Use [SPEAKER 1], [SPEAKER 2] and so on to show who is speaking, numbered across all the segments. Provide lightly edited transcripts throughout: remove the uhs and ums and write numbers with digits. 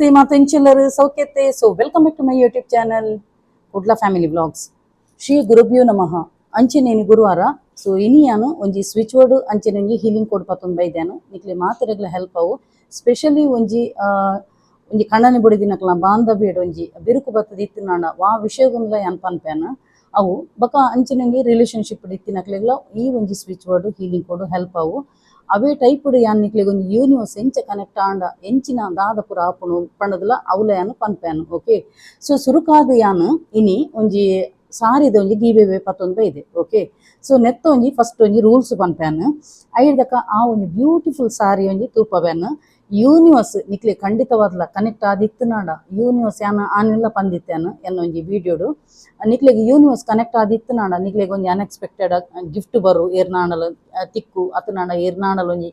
[SPEAKER 1] ನಮಸ್ತೆ ಮಾತೆಂಚೆಲ್ಲರೂ ಸೌಖ್ಯತೆ. So welcome back to my YouTube channel Kudla family vlogs. ಶ್ರೀ ಗುರುಭ್ಯೋ ನಮಃ. ಅಂಚೆನೇನು ಗುರುವಾರ. ಸೊ ಇನಿಯಾನು ಒಂಜಿ ಸ್ವಿಚ್ ಬೋರ್ಡ್ ಅಂಚೆನೆಂಜಿ ಹೀಲಿಂಗ್ ಕೋಡ್ ಪತ್ತೊಂದು ಬೈದ್ಯಾನು ನಿಕ್ಲೆ ಮಾತೆರೆಗ್ಲ ಹೆಲ್ಪ್ ಅವು ಸ್ಪೆಷಲಿ ಒಂಜಿ ಒಂಜಿ ಕಣ್ಣನೆ ಬುಡಿದಿನಕ್ಲ ಬಾಂಧವ್ಯಡ್ ಒಂಜಿ ಬಿರುಕು ಬತ್ತದ ಇತ್ತಿನಾಂಡ ವಾ ವಿಷಯಗುಂದ ಯಾನ್ ಪನ್ಪೇನು ಅವು ಬಕ ಅಂಚೆನೆಂಗೆ ರಿಲೇಷನ್ಶಿಪ್ ಇತ್ತಿನಕ್ಲೆಗ್ಲ ಈ ಒಂಜಿ switch board healing code help ಅವು ಅವೇ ಟೈಪ್ ಯಾನ್ ನಿಕ್ಲೆಗ್ ಒಂದು ಯೂನಿವರ್ಸ್ ಎಂಚ ಕನೆಕ್ಟ್ ಆಂಡ ಎಂಚಿನ ದಾದ ಪುರ ಆಪುನು ಪಂಡದಲ ಅವಲ ಯಾನು ಪನ್ಪೇನು. ಓಕೆ, ಸೊ ಸುರುಕಾದ ಯಾನು ಇನಿ ಒಂಜಿ ಸಾರಿದ ಒಂಜಿ ಗೀಬೆ ಪತ್ತೊಂದು ಬೈದೆ. ಓಕೆ, ಸೊ ನೆತ್ತ ಒಂಜಿ ಫಸ್ಟ್ ಒಂಜಿ ರೂಲ್ಸ್ ಪನ್ಪೇನು ಐದಕ್ಕ ಆ ಒಂಜಿ ಬ್ಯೂಟಿಫುಲ್ ಸಾರಿ ಒಂಜಿ ತೂಪವೇನು ಯೂನಿವರ್ಸ್ ನಿಕ್ಲೆ ಖಂಡಿತವಾದ್ಲ ಕನೆಕ್ಟ್ ಆದಿತ್ತನಾಡ ಯೂನಿವರ್ಸ್ ಯಾನ ಆನೆಲ್ಲ ಪಂದಿತ್ತೇನು ಎನ್ನ ಒಂಜಿ ವಿಡಿಯೋಡು ನಿಕ್ಲೆಗೆ ಯೂನಿವರ್ಸ್ ಕನೆಕ್ಟ್ ಆದಿತ್ತನಾಡ ನಿಕ್ಲೆಗೆ ಒಂಜಿ ಅನ್ಎಕ್ಸ್ಪೆಕ್ಟೆಡ್ ಗಿಫ್ಟ್ ಬರು ಏರ್ನಾಣಲು ತಿಕ್ಕು ಅತನಾಡ ಏರ್ನಾಣಲು ಒಂಜಿ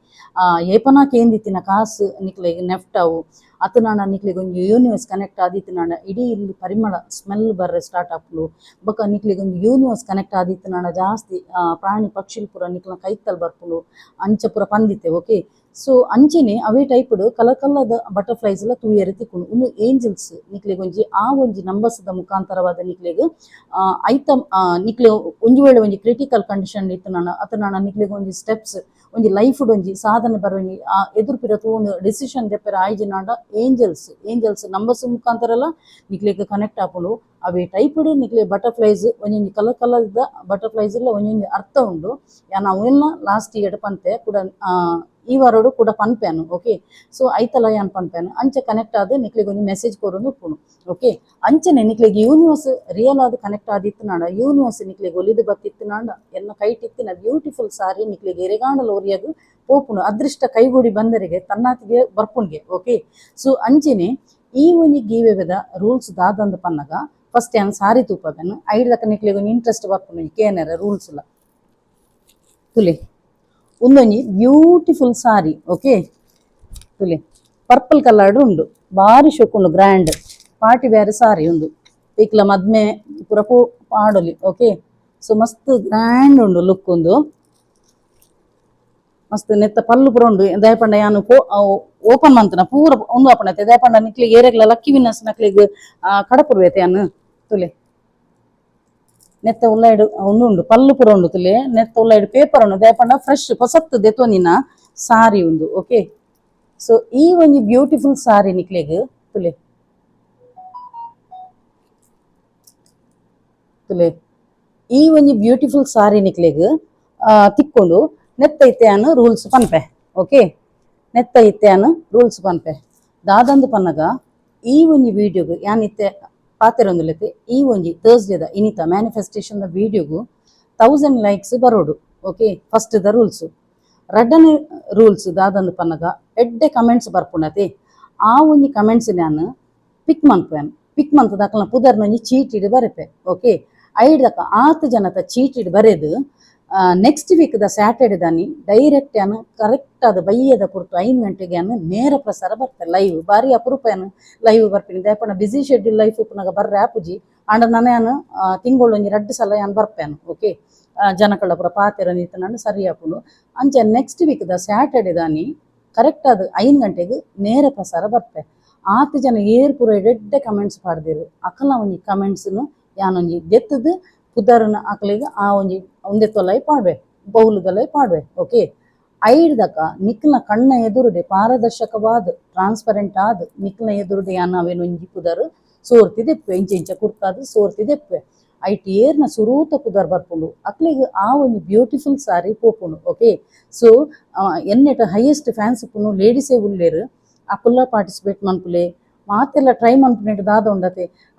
[SPEAKER 1] ಏಪನಾ ಕೇಂದಿತ್ತಿನ ಕಾಸು ನಿಕ್ಲೆಗೆ ನೆಫ್ಟ್ ಅವು ಅತನಾಡ ನಿಕ್ಲೆಗೆ ಒಂಜಿ ಯೂನಿವರ್ಸ್ ಕನೆಕ್ಟ್ ಆದಿತ್ತನಾಡ ಇಡೀ ಇಲ್ಲಿ ಪರಿಮಳ ಸ್ಮೆಲ್ ಬರ್ರೆ ಸ್ಟಾರ್ಟ್ ಆಪ್ಲು ಬೊಕ ನಿಕ್ಲೆಗೆ ಒಂಜಿ ಯೂನಿವರ್ಸ್ ಕನೆಕ್ಟ್ ಆದಿತ್ತನಾಡ ಜಾಸ್ತಿ ಪ್ರಾಣಿ ಪಕ್ಷಿಲ್ ಪುರ ನಿಕ್ಲ ಕೈತಲ್ ಬರ್ಪುಲು ಅಂಚ ಪುರ ಪಂದಿತ್ತೆ. ಓಕೆ, ಸೊ ಅಂಚೆನೆ ಅವೇ ಟೈಪ್ಡ್ ಕಲರ್ ಕಲರ್ದ ಬಟರ್ಫ್ಲೈಸ್ ಎಲ್ಲ ತೂಯೆರೆ ತಿಕ್ಕುಂಡು ಉಂದು ಏಂಜಲ್ಸ್ ನಿಕ್ಲೆಗ್ ಒಂಜಿ ಆ ಒಂಜಿ ನಂಬರ್ಸ್ದ ಮುಖಾಂತರವಾದ ನಿಕ್ಲೆಗ್ ಐತ ನಿಕ್ಲೆ ಒಂಜಿ ವೇಳೆ ಒಂಜಿ ಕ್ರಿಟಿಕಲ್ ಕಂಡೀಷನ್ ಇತ್ತನಾನ ಅತನಾನ ನಿಕ್ಲೆಗ್ ಒಂಜಿ ಸ್ಟೆಪ್ಸ್ ಒಂಜಿ ಲೈಫ್ಡ್ ಒಂಜಿ ಸಾಧನೆ ಬರೋಂಜಿ ಎದುರು ಪಿರ ತೂಂದು ಡಿಸಿಷನ್ ದೆಪ್ಪರ ಆಯ್ಜಿನಾಂಡ ಏಂಜಲ್ಸ್ ನಂಬರ್ಸ್ ಮುಖಾಂತರ ಎಲ್ಲ ನಿಕ್ಲೆಗ್ ಕನೆಕ್ಟ್ ಆಪುಂಡು. ಅವೇ ಟೈಪ್ಡ್ ನಿಕ್ಲೆ ಬಟರ್ಫ್ಲೈಸ್ ಒಂಜೊಂಜಿ ಕಲರ್ ಕಲರ್ದ ಬಟರ್ಫ್ಲೈಸ್ ಎಲ್ಲ ಒಂಜೊಂಜಿ ಅರ್ಥ ಉಂಡು ನಾವು ಎಲ್ಲ ಲಾಸ್ಟ್ ಇಯರ್ ಪಂತೆ ಕೂಡ ಈ ವಾರೋಡು ಕೂಡ ಪನ್ಪೇನು. ಓಕೆ, ಸೊ ಐತಲ ಯಾನ್ ಪನ್ಪೇನು ಅಂಚ ಕನೆಕ್ಟ್ ಆದ ನಿಕ್ಲೆಗೆ ಒಂದು ಮೆಸೇಜ್ ಕೊರೊಂದು ಉಪ್ಪುನು. ಓಕೆ, ಅಂಚನೆ ನಿಕ್ಲೆಗೆ ಯೂನಿವರ್ಸ್ ರಿಯಲ್ ಆದ ಕನೆಕ್ಟ್ ಆದಿತ್ತನಾಡ ಯೂನಿವರ್ಸ್ ನಿಕ್ಲೆಗೆ ಒಲಿದು ಬತ್ತಿತ್ತನಾಂಡ ಎನ್ನ ಕೈಟಿತ್ತಿನ ಬ್ಯೂಟಿಫುಲ್ ಸಾರಿ ನಿಕ್ಲೆಗೆ ಎರೆಗಾಂಡಲ ಒರಿಯಾಗ ಪೋಪುನು ಅದೃಷ್ಟ ಕೈಗೂಡಿ ಬಂದರಿಗೆ ತನ್ನಾತಿಗೆ ಬರ್ಪುಣ್ಗೆ. ಓಕೆ, ಸೊ ಅಂಚನೆ ಈ ಒಂಜಿ ಗೀವೆದ ರೂಲ್ಸ್ ದಾದಂದು ಪನ್ನಗ ಫಸ್ಟ್ ಯಾನ್ ಸಾರಿ ತೂಪಬೇನು ಐದಕ್ಕ ನಿಕ್ಲೆಗೆ ಒಂದು ಇಂಟ್ರೆಸ್ಟ್ ಬರ್ಪುನು ಕೇನರ ರೂಲ್ಸ್ ಇಲ್ಲ ತುಲೆ ಒಂದೊಂಜಿ ಬ್ಯೂಟಿಫುಲ್ ಸಾರಿ. ಓಕೆ, ತುಲೆ ಪರ್ಪಲ್ ಕಲರ್ಡ್ ಉಂಡು ಬಾರಿ ಶೋಕುಂಡು ಗ್ರ್ಯಾಂಡ್ ಪಾರ್ಟಿ ವೇರ್ ಸಾರಿ ಉಂಡು ಇಕ್ಲ ಮದ್ಮೆ ಪೂರ ಪಾಡೊಲಿ. ಓಕೆ, ಸೊ ಮಸ್ತ್ ಗ್ರ್ಯಾಂಡ್ ಉಂಡು ಲುಕ್ ಉಂದು ಮಸ್ತ್ ನೆತ್ತ ಪಲ್ಲು ಪೂರ ಉಂಡು ದಯಪಂಡ ಯಾನು ಓಪನ್ ಮಂತನ ಪೂರ ಉಂದು ಆಪಣತೆ ದಯಪಂಡ ನಿಕ್ಲಿಗೆ ಏರೆಗ್ಲ ಲಕ್ಕಿ ವಿನ್ನರ್ಸ್ ನಕ್ಲಿಗೆ ಕಡಪುರ್ವೇತೆ ಯಾನು ತುಲೆ ನೆತ್ತ ಉಳ್ಳಾಯ್ಡು ಉಂಡು ಪಲ್ಲು ಪೂರ ಉಂಡು ತುಲೆ ನೆತ್ತ ಉಳ್ಳಾಯ್ಡು ಪೇಪರ್ ಉಂಡು ದಯಪಂಡ ಫ್ರೆಶ್ ಹೊಸತ್ತು ದೆತೊನಿನ ಸಾರಿ ಉಂದು. ಓಕೆ, ಸೊ ಈ ಒಂಜಿ ಬ್ಯೂಟಿಫುಲ್ ಸಾರಿ ನಿಕ್ಲೆಗ್ ತುಲೆ ಈ ಒಂಜಿ ಬ್ಯೂಟಿಫುಲ್ ಸಾರಿ ನಿಕ್ಲೆಗ್ ತಿಕ್ಕೊಂಡು ನೆತ್ತ ಇತ್ತೆಯಾನು ರೂಲ್ಸ್ ಪನ್ಪೆ. ಓಕೆ, ನೆತ್ತ ಇತ್ತೆಯಾನು ರೂಲ್ಸ್ ಪನ್ಪೆ ದಾದಂದು ಪನ್ನಗ ಈ ಒಂಜಿ ವಿಡಿಯೋಗು ಯಾನ್ ಇತ್ತೆ ಪಾತೆರೊಂದುಲೆತೆ ಈ ಒಂಜಿ ಥರ್ಸ್ಡೇದ ಇನಿತ ಮ್ಯಾನಿಫೆಸ್ಟೇಷನ್ ವಿಡಿಯೋಗು 1000 ಲೈಕ್ಸ್ ಬರೋಡು. ಓಕೆ, ಫಸ್ಟ್ ದ ರೂಲ್ಸ್ ರಡ್ಡನೇ ರೂಲ್ಸ್ ದಾದಂದು ಪನ್ನಗ ಎಡ್ಡೆ ಕಮೆಂಟ್ಸ್ ಬರ್ಪುಣತೆ ಆ ಒಂಜಿ ಕಮೆಂಟ್ಸ್ ನಾನು ಪಿಕ್ ಮಂತ್ ದಾಕಲ್ನ ಪುದರ್ನೊಂಜಿ ಚೀಟಿಡ್ ಬರೆಪೆ. ಓಕೆ, ಐದಕ್ಕ 8 ಜನತ ಚೀಟಿಡ್ ಬರೆದು ನೆಕ್ಸ್ಟ್ ವೀಕ್ ದ ಸ್ಯಾಟರ್ಡೆ ದಾನಿ ಡೈರೆಕ್ಟ್ ಯಾನು ಕರೆಕ್ಟ್ ಆದ ಬೈಯದ ಪುರ್ತು 5 ಗಂಟೆಗೆ ಯಾನು ನೇರ ಪ್ರಸಾರ ಬರ್ತೆ ಲೈವ್ ಬಾರಿ ಅಪರೂಪ ಯಾನು ಲೈವ್ ಬರ್ಪಿನಿ ದಯಪಣ ಬಿಸಿ ಶೆಡ್ಯೂಲ್ ಲೈಫ್ ಉಪ್ಪುನಾಗ ಬರ್ರೆ ಆಪುಜಿ ಆಂಡ ನಾನು ಯಾನು ತಿಂಗಳೊಂಜಿ 2 ಸಲ ಯಾನು ಬರ್ಪೇನು. ಓಕೆ, ಜನಕಳ ಪುರ ಪಾತೆರ ನಿಂತು ಸರಿ ಆಪುಂಡು ಅಂಚ ನೆಕ್ಸ್ಟ್ ವೀಕ್ ದ ಸ್ಯಾಟರ್ಡೆ ದಾನಿ ಕರೆಕ್ಟ್ ಆದ 5 ಗಂಟೆಗೆ ನೇರ ಪ್ರಸಾರ ಬರ್ಪೆ 8 ಜನ ಏರ್ ಪೂರ ಎಡ್ಡೆ ಕಮೆಂಟ್ಸ್ ಪಾಡ್ದಿರು ಅಕಲ ಒಂಜಿ ಕಮೆಂಟ್ಸ್ನು ಯಾನೊಂಜಿ ಗೆತ್ತದು ಪುದರ್ನ ಅಕ್ಲಿಗೆ ಆ ಒಂಜಿ ಒಂದೇ ತೊಲೈ ಪಾಡ್ವೆ ಬೌಲುದಲೈ ಪಾಡ್ವೆ. ಓಕೆ, ಐದಕ್ಕ ನಿಕ್ಲ ಕಣ್ಣ ಎದುರುಡೆ ಪಾರದರ್ಶಕವಾದ ಟ್ರಾನ್ಸ್ಪರೆಂಟ್ ಆದ ನಿಕ್ಲ ಎದುರುಡೆ ಯಾನ ಅವೇನೊಂಜಿ ಪುದರ್ ಸೋರ್ತಿದೆಪ್ಪೆ ಇಂಚ ಕುರ್ಕಾದ ಸೋರ್ತಿದೆಪ್ಪೆ ಐಟಿ ಏರ್ನ ಸುರೂತ ಪುದರ್ ಬರ್ಪುಂಡು ಅಕ್ಲಿಗೆ ಆ ಒಂದು ಬ್ಯೂಟಿಫುಲ್ ಸಾರಿ ಪೋಪುಂಡು. ಓಕೆ, ಸೊ ಎನ್ನೆಟ ಹೈಯೆಸ್ಟ್ ಫ್ಯಾನ್ಸ್ ಪುನು ಲೇಡೀಸೇ ಉಳ್ಳೇರು ಅಕುಲ್ಲ ಪಾರ್ಟಿಸಿಪೇಟ್ ಮನ್ಪುಲೆ ಮಾತೆಲ್ಲ ಟ್ರೈ ಮನ್ಪುನೆಟ್ ದಾದ ಉಂಡತೆ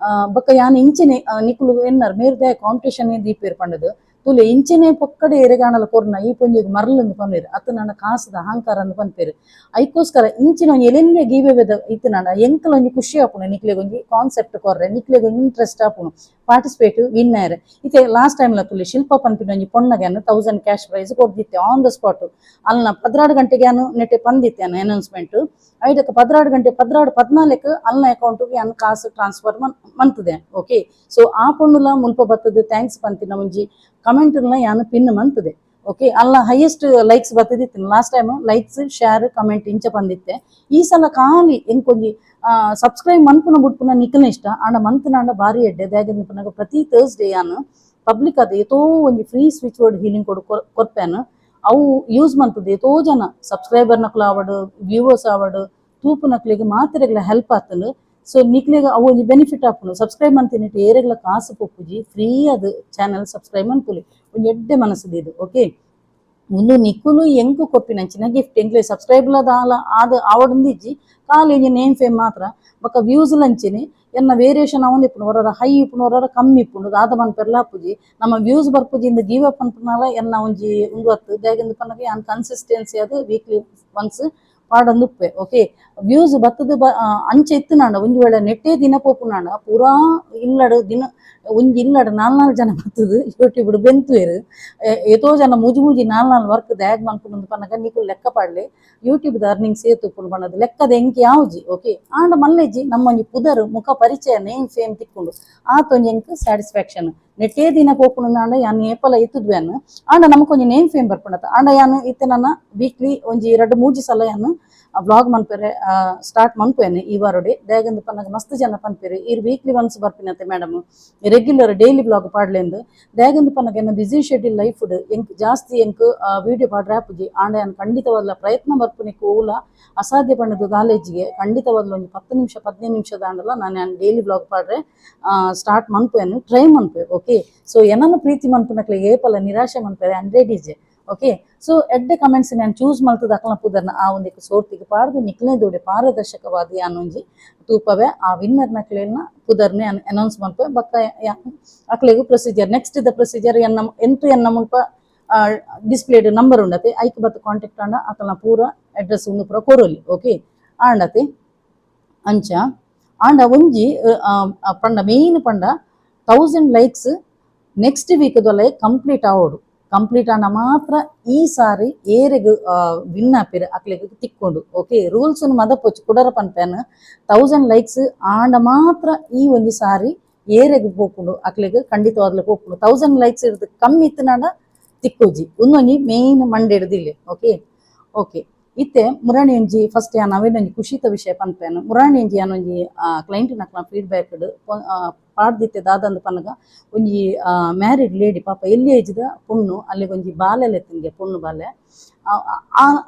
[SPEAKER 1] ಬೊಕ್ಕ ಯಾನ್ ಇಂಚೆನೆ ನಿಕುಲು ಎನ್ನರ್ ಮೇರ್ದಾಯ ಕಾಂಪಿಟೇಷನ್ ದೀಪೇರ್ ಪಂಡದು ತುಲೆ ಇಂಚೆನೆ ಪೊಕ್ಕಡೆ ಎರೆಗಾಣಲ ಕೊರ್ನ ಈ ಪೊಂಜಿಗೆ ಮರಲಂದು ಪನ್ನೇರು ಅತ್ತ ನನ್ನ ಕಾಸದ ಅಹಂಕಾರ ಅಂದು ಪನ್ಪೇರು ಐಕೋಸ್ಕರ ಇಂಚಿನ ಎಲ್ಲೆಲ್ಲೇ ಗೀವೆದ ಇತ್ತನಾಡ ಎಂಕಲ ಒಂಜಿ ಖುಷಿ ಆಪುನು ನಿಕ್ಲೆಗೊಂಜಿ ಕಾನ್ಸೆಪ್ಟ್ ಕೊರ್ರೆ ನಿಕ್ಲೆಗೊಂಜಿ ಇಂಟ್ರೆಸ್ಟ್ ಆಪುನು ಪಾರ್ಟಿಸಿಪೇಟ್ ವಿನ್ನರ್ ಇತ್ತೆ ಲಾಸ್ಟ್ ಟೈಮ್ ತುಲೆ ಶಿಲ್ಪ ಪನ್ಪಿನ ಒಂಜಿ ಪೊಣ್ಣಗ್ಯಾನು 1000 ಕ್ಯಾಶ್ ಪ್ರೈಸ್ ಕೊಡ್ದಿತ್ತೆ ಆನ್ ದ ಸ್ಪಾಟ್ ಅಲ್ನ 16 ಗಂಟೆಗೆ ಯಾನು ನೆಟ್ಟೆ ಪಂದಿತ್ತೆ ಅನೌನ್ಸ್ಮೆಂಟ್ ಐದಕ್ಕೆ 16 ಗಂಟೆ 14 ಅಲ್ನ ಅಕೌಂಟ್ಗೆ ಯಾನು ಕಾಸು ಟ್ರಾನ್ಸ್ಫರ್ ಮಂತದೆ. ಓಕೆ, ಸೊ ಆ ಪೊಣ್ಣುಲ ಮುಲ್ಪ ಬತ್ತದ ಥ್ಯಾಂಕ್ಸ್ ಪಂತಿನ ಒಂಜಿ ಕಮೆಂಟ್ನ ಯಾನು ಪಿನ್ ಮಂತದೆ. ಓಕೆ, ಅಲ್ಲ ಹೈಯೆಸ್ಟ್ ಲೈಕ್ಸ್ ಬತ್ತದಿತ್ತು last time likes share comment ಇಂಚ ಬಂದಿತ್ತೆ ಈ ಸಲ ಖಾಲಿ ಎಂಕೊಂಜಿ ಸಬ್ಸ್ಕ್ರೈಬ್ ಮನ್ಪುನ ಬುಡ್ಪುನ ನಿಖಲ್ನ ಇಷ್ಟ ಆಂಡ ಮಂತ್ನಾಂಡ ಬಾರಿ ಎಡ್ಡೆ ದಾಯಗಂದು ಪನ್ನಗ ಪ್ರತಿ ಥರ್ಸ್ಡೇ ಯಾನು ಪಬ್ಲಿಕ್ ಅದು ಏತೋ ಒಂಜಿ ಫ್ರೀ ಸ್ವಿಚ್ ವರ್ಡ್ ಹೀಲಿಂಗ್ ಕೊರ್ಪೇನು ಅವು ಯೂಸ್ ಮಲ್ತದ್ದು ಏತೋ ಜನ ಸಬ್ಸ್ಕ್ರೈಬರ್ ನಕ್ಲು ಆವಡು ವ್ಯೂವರ್ಸ್ ಆವಡು ತೂಪು ನಕ್ಲಿಗೆ ಮಾತ್ರೆಗಳ ಹೆಲ್ಪ್ ಆತನು. ಸೊ ನಿಕ್ಲಿಗೆ ಅವು ಒಂಜಿ ಬೆನಿಫಿಟ್ ಆಪುಂಡು ಸಬ್ಸ್ಕ್ರೈಬ್ ಮಂತಿನಿಟ್ಟು ಏರೆಗ್ಲ ಕಾಸು ಪೊಪ್ಪುಜಿ ಫ್ರೀ ಅದು ಚಾನಲ್ ಸಬ್ಸ್ಕ್ರೈಬ್ ಮನ್ಪುಲಿ ಒಂಜಿ ಎಡ್ಡೆ ಮನಸ್ಸು ಇದು. ಓಕೆ ಒಂದು ನಿಕ್ಕುಲು ಎಂಕು ಕೊಪ್ಪಿನಂಚಿನ ಗಿಫ್ಟ್ ಎಂಕ್ಲೆ ಸಬ್ಸ್ಕ್ರೈಬ್ಲ ಆದ ಆವಡಂದಿಜ್ಜಿ ಖಾಲಿ ನೇಮ್ ಫೇಮ್ ಮಾತ್ರ ಬೊಕ್ಕ ವ್ಯೂಸ್ ಲಂಚಿನಿ ಎನ್ನ ವೇರಿಯೇಷನ್ ಅವೊಂದು ಇಪ್ಪುಂಡು ಹೊರರ ಹೈ ಇಪ್ಪುಂಡು ಹೊರರ ಕಮ್ಮಿ ಇಪ್ಪುಂಡು ದಾದ ಮನ್ಪೆರ್ಲ ಆಪುಜಿ ನಮ್ಮ ವ್ಯೂಸ್ ಬರ್ಪುಜಿ ಇಂದ ಗಿವ್ ಅಪ್ ಅನ್ಪುನಾಲ ಎನ್ನ ಒಂಜಿ ಉಂಗುವತ್ತು ದಾಯಗಿಂದ ಪನ್ನಗ ಯಾನ್ ಕನ್ಸಿಸ್ಟೆನ್ಸಿ ಅದು ವೀಕ್ಲಿ ಒನ್ಸ್ ಪಾಡಂದುಪ್ಪೆ. ಓಕೆ ವ್ಯೂಸ್ ಬತ್ತದ ಅಂಚೆ ಇತ್ತುನಾಂಡ ಒಂಜಿ ವೇಳೆ ನೆಟ್ಟೆ ದಿನ ಪೋಪುನಾಂಡ ಪೂರಾ ಇಲ್ಲಡು ದಿನ ಒಂಜಿ ಇಲ್ಲಡು ನಾಲ್ ಜನ ಬತ್ತದು ಯೂಟ್ಯೂಬ್ ಬೆಂತುವೆರು ಏತೋ ಜನ ಮೂಜಿ ನಾಲ್ ವರ್ಕ್ ದ್ಯಾಗ್ ಮನ್ಪುನೊಂದು ಪನ್ನಗ ನಿಕುಲು ಲೆಕ್ಕ ಪಾಡ್ಲೆ ಯೂಟ್ಯೂಬ್ದ ಅರ್ನಿಂಗ್ಸ್ ಏತುಪ್ಪುಂಡು ಪನ್ನದು ಲೆಕ್ಕದ ಎಂಕಿ ಯಾವುಜಿ. ಓಕೆ ಆಂಡ ಮಲ್ಲೆಜ್ಜಿ ನಮ್ಮೊಂಜಿ ಪುದರು ಮುಖ ಪರಿಚಯ ನೇಮ್ ಫೇಮ್ ತಿಕ್ಕೊಂಡು ಆತೊಂಜಿ ಎಂಕ್ ಸ್ಯಾಟಿಸ್ಫ್ಯಾಕ್ಷನ್ ನೆಟ್ಟೇ ದಿನ ಪೋಪುನಾಂಡ ಯಾನ್ ಏಪಲ ಎತ್ತುದ್ವೇನು ಆಂಡ ನಮಕೊಂಜಿ ನೇಮ್ ಫೇಮ್ ಬರ್ಪುಂಡತ ಆಂಡ ಯಾನು ಇತ್ತೆ ನನ್ನ ವೀಕ್ಲಿ ಒಂಜಿ 2-3 ಸಲ ಯಾನು ಬ್ಲಾಗ್ ಮನ್ಪೆರೆ ಸ್ಟಾರ್ಟ್ ಮನ್ಪುವೆನೆ ಈ ವಾರೊಡೆ ದಾಯಗಂದು ಪನ್ನಗ ಮಸ್ತ್ ಜನ ಪನ್ಪೆರೆ ಇರ್ ವೀಕ್ಲಿ ಒನ್ಸ್ ಬರ್ಪಿನತೆ ಮೇಡಮ್ ರೆಗ್ಯುಲರ್ ಡೈಲಿ ಬ್ಲಾಗ್ ಪಾಡ್ಲೆಂದು ದಾಯಗಂದು ಪನ್ನಗ ಎನ್ನ ಬಿಸಿ ಶೆಡ್ಯೂಲ್ ಲೈಫ್ ಎಂಕ್ ಜಾಸ್ತಿ ಎಂಕ್ ವಿಡಿಯೋ ಪಾಡ್ರೆ ಆಪುಜಿ ಆಂಡ ಯಾನ್ ಖಂಡಿತವಾದ ಪ್ರಯತ್ನ ಬರ್ಪುನಿಕ್ಕು ಓಲ ಅಸಾಧ್ಯ ಪಣ್ಣದು ಕಾಲೇಜಿಗೆ ಖಂಡಿತವಾದ್ಲು ಒಂದು 10 ನಿಮಿಷ 15 ನಿಮಿಷದ ಆಂಡಲ್ಲ ನಾನು ಡೈಲಿ ಬ್ಲಾಗ್ ಪಾಡ್ರೆ ಸ್ಟಾರ್ಟ್ ಮನ್ಪುವೆನು ಟ್ರೈ ಮನ್ಪುವೆ. ಓಕೆ ಸೊ ಏನನ್ನು ಪ್ರೀತಿ ಮನ್ಪುನಕ್ಲೆ ಏಪಲ ನಿರಾಶೆ ಮನ್ಪೆರೆ 100 ಈಜೆ. ಓಕೆ ಸೊ ಎಡ್ಡೆ ಕಮೆಂಟ್ಸ್ ನಾನು ಚೂಸ್ ಮಲ್ತದ ಅಕ್ಲ ಪುದರ್ನ ಆ ಒಂದಕ್ಕೆ ಸೋರ್ತಿಗೆ ಪಾಡ್ದು ನಿಕ್ಲೆದೋಡೆ ಪಾರದರ್ಶಕವಾದ ಯಾನೊಂಜಿ ತೂಪವೆ ಆ ವಿನ್ನರ್ ನಕ್ಲೆನ ಪುದರ್ನೆ ಅನೌನ್ಸ್ ಮನ್ಪೆ ಬಕ್ಕ ಅಕ್ಲೆಗು ಪ್ರೊಸೀಜರ್ ನೆಕ್ಸ್ಟ್ ದ ಪ್ರೊಸೀಜರ್ ಎನ್ನ ಮುಲ್ಪ ಡಿಸ್ಪ್ಲೇಡ್ ನಂಬರ್ ಉಂಡತೆ ಐಕ್ ಬತ್ತು ಕಾಂಟ್ಯಾಕ್ಟ್ ಆಂಡ ಅಕಲ್ನ ಪೂರ ಅಡ್ರೆಸ್ ಉಂದು ಪೂರ ಕೊರೊಲಿ. ಓಕೆ ಆಂಡತೆ ಅಂಚ ಆಂಡ ಒಂಜಿ ಪಂಡ ಮೇಯ್ನ್ ಪಂಡ 1000 ಲೈಕ್ಸ್ ನೆಕ್ಸ್ಟ್ ವೀಕ್ ದೊಲೆ ಕಂಪ್ಲೀಟ್ ಆವೋಡು ಕಂಪ್ಲೀಟ್ ಆಂಡ ಮಾತ್ರ ಈ ಸಾರಿ ಏರೆಗ್ ವಿನ್ ಆಪಿರ ಅಕ್ಲೆಗ್ ತಿಕ್ಕೊಂಡು. ಓಕೆ ರೂಲ್ಸ್ ಮದಪೊಚ್ಚು ಕುಡರ ಪನ್ಪೇನು 1000 ಲೈಕ್ಸ್ ಆಂಡ ಮಾತ್ರ ಈ ಒಂಜಿ ಸಾರಿ ಏರೆಗ್ ಪೋಪುಂಡು ಅಕ್ಲೆಗ್ ಖಂಡಿತವಾಗ್ಲೂ ಪೋಪುಂಡು 1000 ಲೈಕ್ಸ್ ಇರ್ದು ಕಮ್ಮಿ ಇತ್ತನಾಂಡ ತಿಕ್ಕೋಜಿ ಒಂದೊಂಜಿ ಮೇಯ್ನ್ ಮಂಡೆ ಹಿಡ್ದಿಲ್ಲೆ. ಓಕೆ ಓಕೆ ಇತ್ತೆ ಮುರಾಣಿ ಒಂಜಿ ಫಸ್ಟ್ ಯಾನ್ ಅವೇನೊಂಜಿ ಖುಷಿತ ವಿಷಯ ಪನ್ಪೇನು ಮುರಾಣಿ ಒಂಜಿ ಯಾನೊಂಜಿ ಕ್ಲೈಂಟ್ ನಕ್ಲ ಫೀಡ್ಬ್ಯಾಕ್ ಪಾಡ್ದಿತ್ತೆ ದಾದಂದು ಪನ್ನಗ ಒಂಜಿ ಮ್ಯಾರಿಡ್ ಲೇಡಿ ಪಾಪ ಎಲ್ಲಿ ಏಜ್ದ ಪುಣ್ಣು ಅಲ್ಲಿಗೆ ಒಂಜಿ ಬಾಲೆಲೆ ತಿನ್ಗೆ ಪುಣ್ಣು ಬಾಲೆ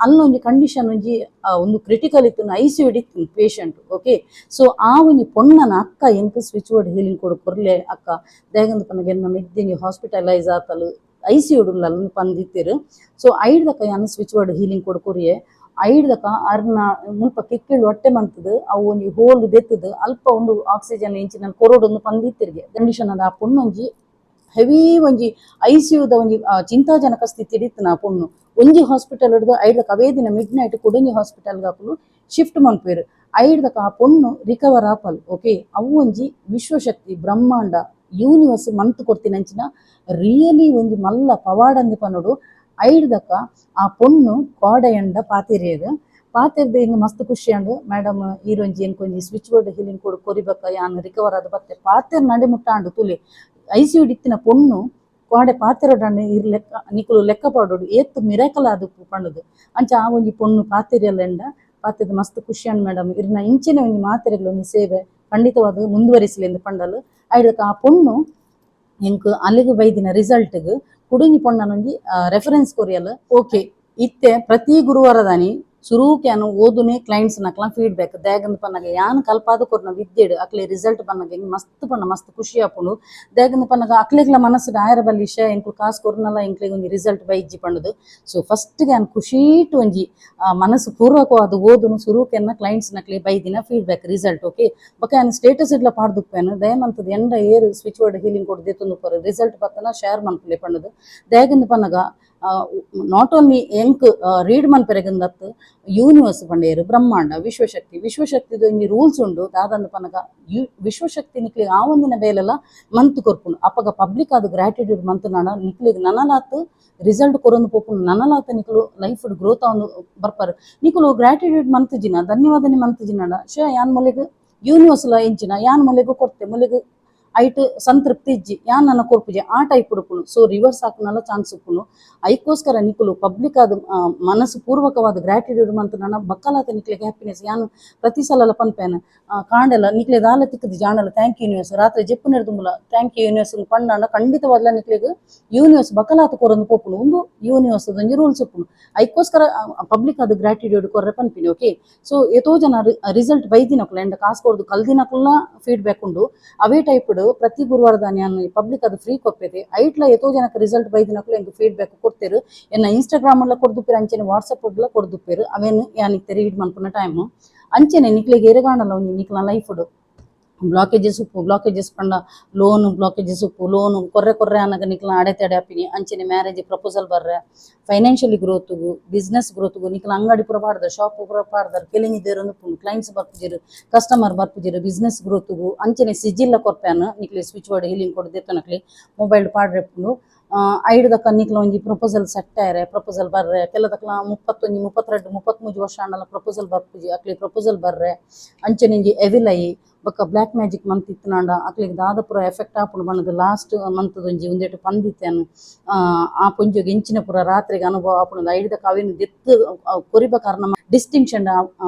[SPEAKER 1] ಅಲ್ಲೊಂಜಿ ಕಂಡೀಷನ್ ಒಂಜಿ ಒಂದು ಕ್ರಿಟಿಕಲ್ ಇತ್ತು ICU ಇತ್ತು ಪೇಷಂಟ್. ಓಕೆ ಸೊ ಆ ಒಂಜಿ ಪೊಣ್ಣನ ಅಕ್ಕ ಎಂಕ್ ಸ್ವಿಚ್ ವರ್ಡ್ ಹೀಲಿಂಗ್ ಕೊಡು ಕೊರ್ಲೆ ಅಕ್ಕ ದಾಯಗಂದು ಪನ್ನಗ ಎನ್ನ ಮೆದ್ದಿನಿ ಹಾಸ್ಪಿಟಲೈಸ್ ಆತಲು ICU ಉಡುಲ್ಲ ಪಂದಿತ್ತಿರು. ಸೊ ಐಡ್ದಕ ಯಾನು ಸ್ವಿಚ್ ವರ್ಡ್ ಹೀಲಿಂಗ್ ಕೊರಿಯೆ ಐಡ್ದಕ ಅರ್ನ ಮುಲ್ಪ ಕಿಕ್ಕಿಳು ಹೊಟ್ಟೆ ಮಂತದು ಅವು ಒಂಜಿ ಹೋಲ್ ದೆತ್ತದು ಅಲ್ಪ ಒಂದು ಆಕ್ಸಿಜನ್ ಇಂಚಿನ ಕೊರೋಡೊಂದು ಪಂದಿತ್ತಿರ್ಗೆ ಕಂಡೀಷನ್ ಅದ ಆ ಪುಣ್ಣೊಂಜಿ ಹೆವಿ ಒಂಜಿ ICUದ ಒಂಜಿ ಚಿಂತಾಜನಕ ಸ್ಥಿತಿ ಇಡಿತ್ತು ನಾ ಪುಣ್ಣು ಒಂಜಿ ಹಾಸ್ಪಿಟಲ್ ಹಿಡ್ದು ಐಡ್ದಕ ಅವೇ ದಿನ ಮಿಡ್ ನೈಟ್ ಕುಡಂಜಿ ಹಾಸ್ಪಿಟಲ್ಗೆ ಹಾಕಲು ಶಿಫ್ಟ್ ಮನ್ಪೇರು ಐಡ್ದಕ ಆ ಪುಣ್ಣು ರಿಕವರ್ ಆಪಲ್. ಓಕೆ ಅವು ಒಂಜಿ ವಿಶ್ವಶಕ್ತಿ ಬ್ರಹ್ಮಾಂಡ ಯೂನಿವರ್ಸ್ ಮಂತ್ ಕೊಡ್ತಿನಂಚಿನ ರಿಯಲಿ ಒಂಜಿ ಮಲ್ಲ ಪವಾಡಂದಿ ಪನ್ನೋಡು ಐಡ್ದಕ ಆ ಪೊಣ್ಣು ಕೋಡೆಯಂಡ ಪಾತಿರ್ದು ಹಿಂಗೆ ಮಸ್ತ್ ಖುಷಿ ಅಂಡು ಮೇಡಮ್ ಈರೊಂಜಿ ಎಂಕೊಂಜಿ ಸ್ವಿಚ್ ಬೋರ್ಡ್ ಹೀಲಿಂಗ್ ಕೊರಿಬೇಕ ಯಾನ್ ರಿಕವರ್ ಆದ ಬತ್ತೆ ಪಾತೆರ್ ನಡೆ ಮುಟ್ಟಾಂಡು ತುಲೆ ICU ಇತ್ತಿನ ಪೊಣ್ಣು ಕೋಡೆ ಪಾತೆರೋಡಂಡು ಇರ್ ಲೆಕ್ಕ ನಿಕುಲು ಲೆಕ್ಕ ಪಾಡೋಡು ಏತ್ತು ಮಿರಾಕಲ್ ಆದು ಪಂಡುದು ಅಂಚ ಆ ಒಂಜಿ ಪೊಣ್ಣು ಪಾತೆರಿಯಲ್ಲೆಂಡ ಪಾತೆರ್ದು ಮಸ್ತ್ ಖುಷಿ ಅಂಡು ಮೇಡಮ್ ಇರ್ನ ಇಂಚಿನ ಒಂಜಿ ಮಾತೆರೆಗ್ಲ ಒಂಜಿ ಸೇವೆ ಖಂಡಿತವಾದ ಮುಂದುವರಿಸಲಿ ಎಂದು ಪಂಡಲು ಐಡ್ದಕ ಆ ಪೊಣ್ಣು ಎಂಕ್ ಅಲ್ಲಿಗೆ ಬೈದಿನ ರಿಸಲ್ಟ್ಗ್ ಕುಡುಂಜಿ ಪೊಣ್ಣನೊಂಜಿ ರೆಫರೆನ್ಸ್ ಕೊರಿಯಲ್. ಓಕೆ ಇತ್ತೆ ಪ್ರತಿ ಗುರುವಾರದಾನಿ ಸುರೂಕ್ಯಾನು ಓದುನೆ ಕ್ಲೈಂಟ್ಸ್ ನಕ್ಲ ಫೀಡ್ಬ್ಯಾಕ್ ದಾಯಗಂದು ಪನ್ನಗ ಯಾನ್ ಕಲ್ಪಾದ ಕೊರ್ನ ವಿದ್ಯೆಡ್ ಅಕ್ಲೆ ರಿಸಲ್ಟ್ ಪನ್ನಗ ಹೆಂಗ್ ಮಸ್ತ್ ಪಂಡ ಮಸ್ತ್ ಖುಷಿ ಆಪುಂಡು ದಾಯಗಂದು ಪನ್ನಗ ಅಕ್ಲೆಗ್ಲ ಮನಸ್ಸು ಆಯರ ಬಲ್ಲಿಶ ಎಂಕ್ಲು ಕಾಸು ಕೊರ್ನಲ ಎಂಕ್ಲೆಗ್ ಒಂಜಿ ರಿಸಲ್ಟ್ ಬೈಜ್ಜಿ ಪಂಡುದು. ಸೊ ಫಸ್ಟ್ ಯಾನ್ ಖುಷೀಟ್ ಒಂಜಿ ಮನಸ್ಸು ಪೂರ್ವಕವಾದ ಓದುನು ಸುರೂಕ್ಯನ್ನ ಕ್ಲೈಂಟ್ಸ್ ನಕ್ಲೆ ಬೈದಿನ ಫೀಡ್ಬ್ಯಾಕ್ ರಿಸಲ್ಟ್. ಓಕೆ ಬೊಕ ಯಾನ್ ಸ್ಟೇಟಸ್ ಇಡ್ಲ ಪಾಡ್ದುಪ್ಪೇನು ದಯಮಂತದ ಎಂಡ ಏರು ಸ್ವಿಚ್ ವರ್ಡ್ ಹೀಲಿಂಗ್ ಕೊಡು ದೆತ್ತೊಂದು ಪರ ರಿಸಲ್ಟ್ ಪತ್ತನ ಶೇರ್ ಮನ್ಪುಲೆ ಪಂಡುದು ದಾಯಗಂದು ಪನ್ನಗ ನಾಟ್ ಓನ್ಲಿ ಎಂಕ್ ರೀಡ್ ಮನ್ಪೆರೆಗಂದತ್ತು ಯೂನಿವರ್ಸ್ ಪಂಡೇರು ಬ್ರಹ್ಮಾಂಡ ವಿಶ್ವಶಕ್ತಿದ ಒಂಜಿ ರೂಲ್ಸ್ ಉಂಡು ದಾದಂದು ಪನ್ನಗ ವಿಶ್ವಶಕ್ತಿ ನಿಕ್ಲಿಗೆ ಆ ಒಂದಿನ ಬೇಲೆಲ್ಲ ಮಂತ್ ಕೊರ್ಪುಂಡು ಅಪ್ಪಗ ಪಬ್ಲಿಕ್ ಆದ ಗ್ರಾಟಿಟ್ಯೂಡ್ ಮಂತ್ ನಾಡ ನಿಕ್ಲಿಗೆ ನನಲಾತ್ ರಿಸಲ್ಟ್ ಕೊರೊಂದು ಪೋಪುಂಡು ನನಲಾತ ನಿಕುಲು ಲೈಫ್ ಗ್ರೋತ್ ಆವೊಂದು ಬರ್ಪರ್ ನಿಕುಲು ಗ್ರಾಟಿಟ್ಯೂಡ್ ಮಂತ್ ಜಿನ ಧನ್ಯವಾದನೆ ಮಂತ್ ಜಿನಾಡ ಯಾನ್ ಮೊಲೆಗ್ ಯೂನಿವರ್ಸ್ ಲ ಎಂಚಿನ ಯಾನ್ ಮೊಲೆಗ್ ಕೊಡ್ತೆ ಮೊಲೆಗ್ ಐಟ್ ಸಂತೃಪ್ತಿ ಇಜ್ಜಿ ಯಾನ್ ನನ್ನ ಕೊರ್ಪುಜಿ ಆ ಟೈಪ್ ಉಡುಪುನು. ಸೊ ರಿವರ್ಸ್ ಹಾಕುನಲ್ಲ ಚಾನ್ಸ್ ಉಪ್ಪುನು. ಐಕೋಸ್ಕರ ನಿಕುಲು ಪಬ್ಲಿಕ್ ಆದ ಮನಸ್ಸು ಪೂರ್ವಕವಾದ ಗ್ರಾಟಿಟ್ಯೂಡ್ ಮಂತ್ ನನ್ನ ಬಕ್ಕಲಾತ ನಿಕ್ಲೆಗೆ ಹ್ಯಾಪಿನೆಸ್ ಯಾನು ಪ್ರತಿ ಸಲ ಪನ್ಪೇನ ಕಾಂಡೆಲ್ಲ ನಿಕ್ಲೆ ದಾಲ ತಿಕ್ಕದು ಜಾಂಡಲ್ಲ ಥ್ಯಾಂಕ್ ಯು ಯೂನಿವರ್ಸ್ ರಾತ್ರಿ ಜೆಪ್ಪು ನೆಡ್ದುಂಬುಲ ಥ್ಯಾಂಕ್ ಯು ಯೂನಿವರ್ಸ್ ಪಂಡ ಖಂಡಿತವಾದ್ಲ ನಿಕ್ಲೆಗ್ ಯೂನಿವರ್ಸ್ ಬಕ್ಕಲಾತ ಕೊರೊಂದು ಪೋಪುನು ಒಂದು ಯೂನಿವರ್ಸ್ ಒಂಜಿ ರೂಲ್ಸ್ ಉಪ್ಪುನು. ಐಕೋಸ್ಕರ ಪಬ್ಲಿಕ್ ಆದ ಗ್ರಾಟಿಟ್ಯೂಡ್ ಕೊರ್ರೆ ಪನ್ಪಿನಿ. ಓಕೆ ಸೊ ಎತೋ ಜನ ರಿಸಲ್ಟ್ ಬೈದಿನಕುಲ ಎಂಡ ಕಾಸು ಕೊರ್ದು ಕಲ್ದಿನಕುಲ್ಲ ಫೀಡ್ಬ್ಯಾಕ್ ಉಂಡು. ಅವೇ ಟೈಪ್ ಪ್ರತಿ ಗುರುವಾರದ ನಾನು ಪಬ್ಲಿಕ್ ಅದು ಫ್ರೀ ಕೊಪ್ಪೇದೆ ಐಟ್ಲ ಎತೋ ಜನಕ್ಕೆ ರಿಸಲ್ಟ್ ಬೈದಿನಕುಲ ಎಂಕ್ ಫೀಡ್ಬ್ಯಾಕ್ ಕೊಡ್ತೇರು. ಎನ್ನ ಇನ್ಸ್ಟಾಗ್ರಾಮ್ ಎಲ್ಲ ಕೊಡ್ದುಪ್ಪೇರು ಅಂಚೆನೆ ವಾಟ್ಸಪ್ ಎಲ್ಲ ಕೊಡ್ದುಪ್ಪೇರು ಅವೇನು ಯಾನಿತ್ತೆ ರೀಡ್ ಮನ್ಪುನ ಟೈಮು ಅಂಚೆನೆ ನಿಕ್ಲೆಗೆ ಎರೆಗಾಣಲ್ಲ ಒಂಜಿ ನಿಕ್ಲ ಲೈಫ್ ಬ್ಲಾಕೇಜಸ್ ಪಂಡ ಲೋನ್ ಬ್ಲಾಕೇಜಸ್ ಉಪ್ಪು ಲೋನ್ ಕೊರ್ರೆ ಅನ್ನಗ ನಿಕ್ಲ ಅಡೆತಡೆ ಹಾಪಿನಿ ಅಂಚೆನೆ ಮ್ಯಾರೇಜ್ ಪ್ರಪೋಸಲ್ ಬರ್ರೆ ಫೈನಾನ್ಷಿಯಲಿ ಗ್ರೋತ್ಗು ಬಿಸ್ನೆಸ್ ಗ್ರೋತ್ಗು ನಿಕ್ಲ ಅಂಗಡಿ ಪೂರ ಪಾಡ್ದಾರ ಶಾಪ್ ಪೂರ ಪಾಡ್ದಾರ ಕೆಲಿಂಗಿದ್ದೇರು ಕ್ಲೈಂಟ್ಸ್ ಬರ್ಪುಜಿರು ಕಸ್ಟಮರ್ ಬರ್ಪುಜಿರು ಬಿಸ್ನೆಸ್ ಗ್ರೋತ್ಗು ಅಂಚೆನೆ ಸಿಜಿಲ್ಲ ಕೊರ್ಪೆನ್ ನಿಕ್ಲೆ ಸ್ವಿಚ್ ಬೋರ್ಡ್ ಹೀಲಿಂಗ್ ಕೊಡ್ದೆತ್ತನಕ್ಲಿ ಮೊಬೈಲ್ ಪಾಡ್ರೆಪ್ಪು ಐಡ್ದಕ್ಕ ನಿಕ್ಲ ಒಂಜಿ ಪ್ರಪೋಸಲ್ ಸೆಟ್ ಆಯ್ರೆ ಪ್ರಪೋಸಲ್ ಬರ್ರೆ ಕೆಲದಕ್ಲ 31 32 33 ವರ್ಷ ಅನ್ನಲ್ಲ ಪ್ರಪೋಸಲ್ ಬರ್ಪುಜಿ ಅಕ್ಲಿ ಪ್ರಪೋಸಲ್ ಬರ್ರೆ ಅಂಚನೆ ಎವಿಲೈ ಬೊಕ್ಕ ಬ್ಲ್ಯಾಕ್ ಮ್ಯಾಜಿಕ್ ಮಂತ್ ಇತ್ತನಾಂಡ ಅಕ್ಲಿಗೆ ದಾದ ಎಫೆಕ್ಟ್ ಆಪುಂಡು ಬಣ್ಣದ ಲಾಸ್ಟ್ ಮಂತ್ ಒಂಜಿ ಒಂದೇಟು ಪಂದಿತ್ತೇನು ಆ ಪೊಂಜೋಗಿ ಎಂಚಿನ ಪುರ ರಾತ್ರಿಗೆ ಅನುಭವ ಆಪುಂಡು ಐಡ್ದಕ್ಕ ಅವಿನ ದೆತ್ತು ಕೊರಿಬ ಕಾರಣ ಡಿಸ್ಟಿಂಕ್ಷನ್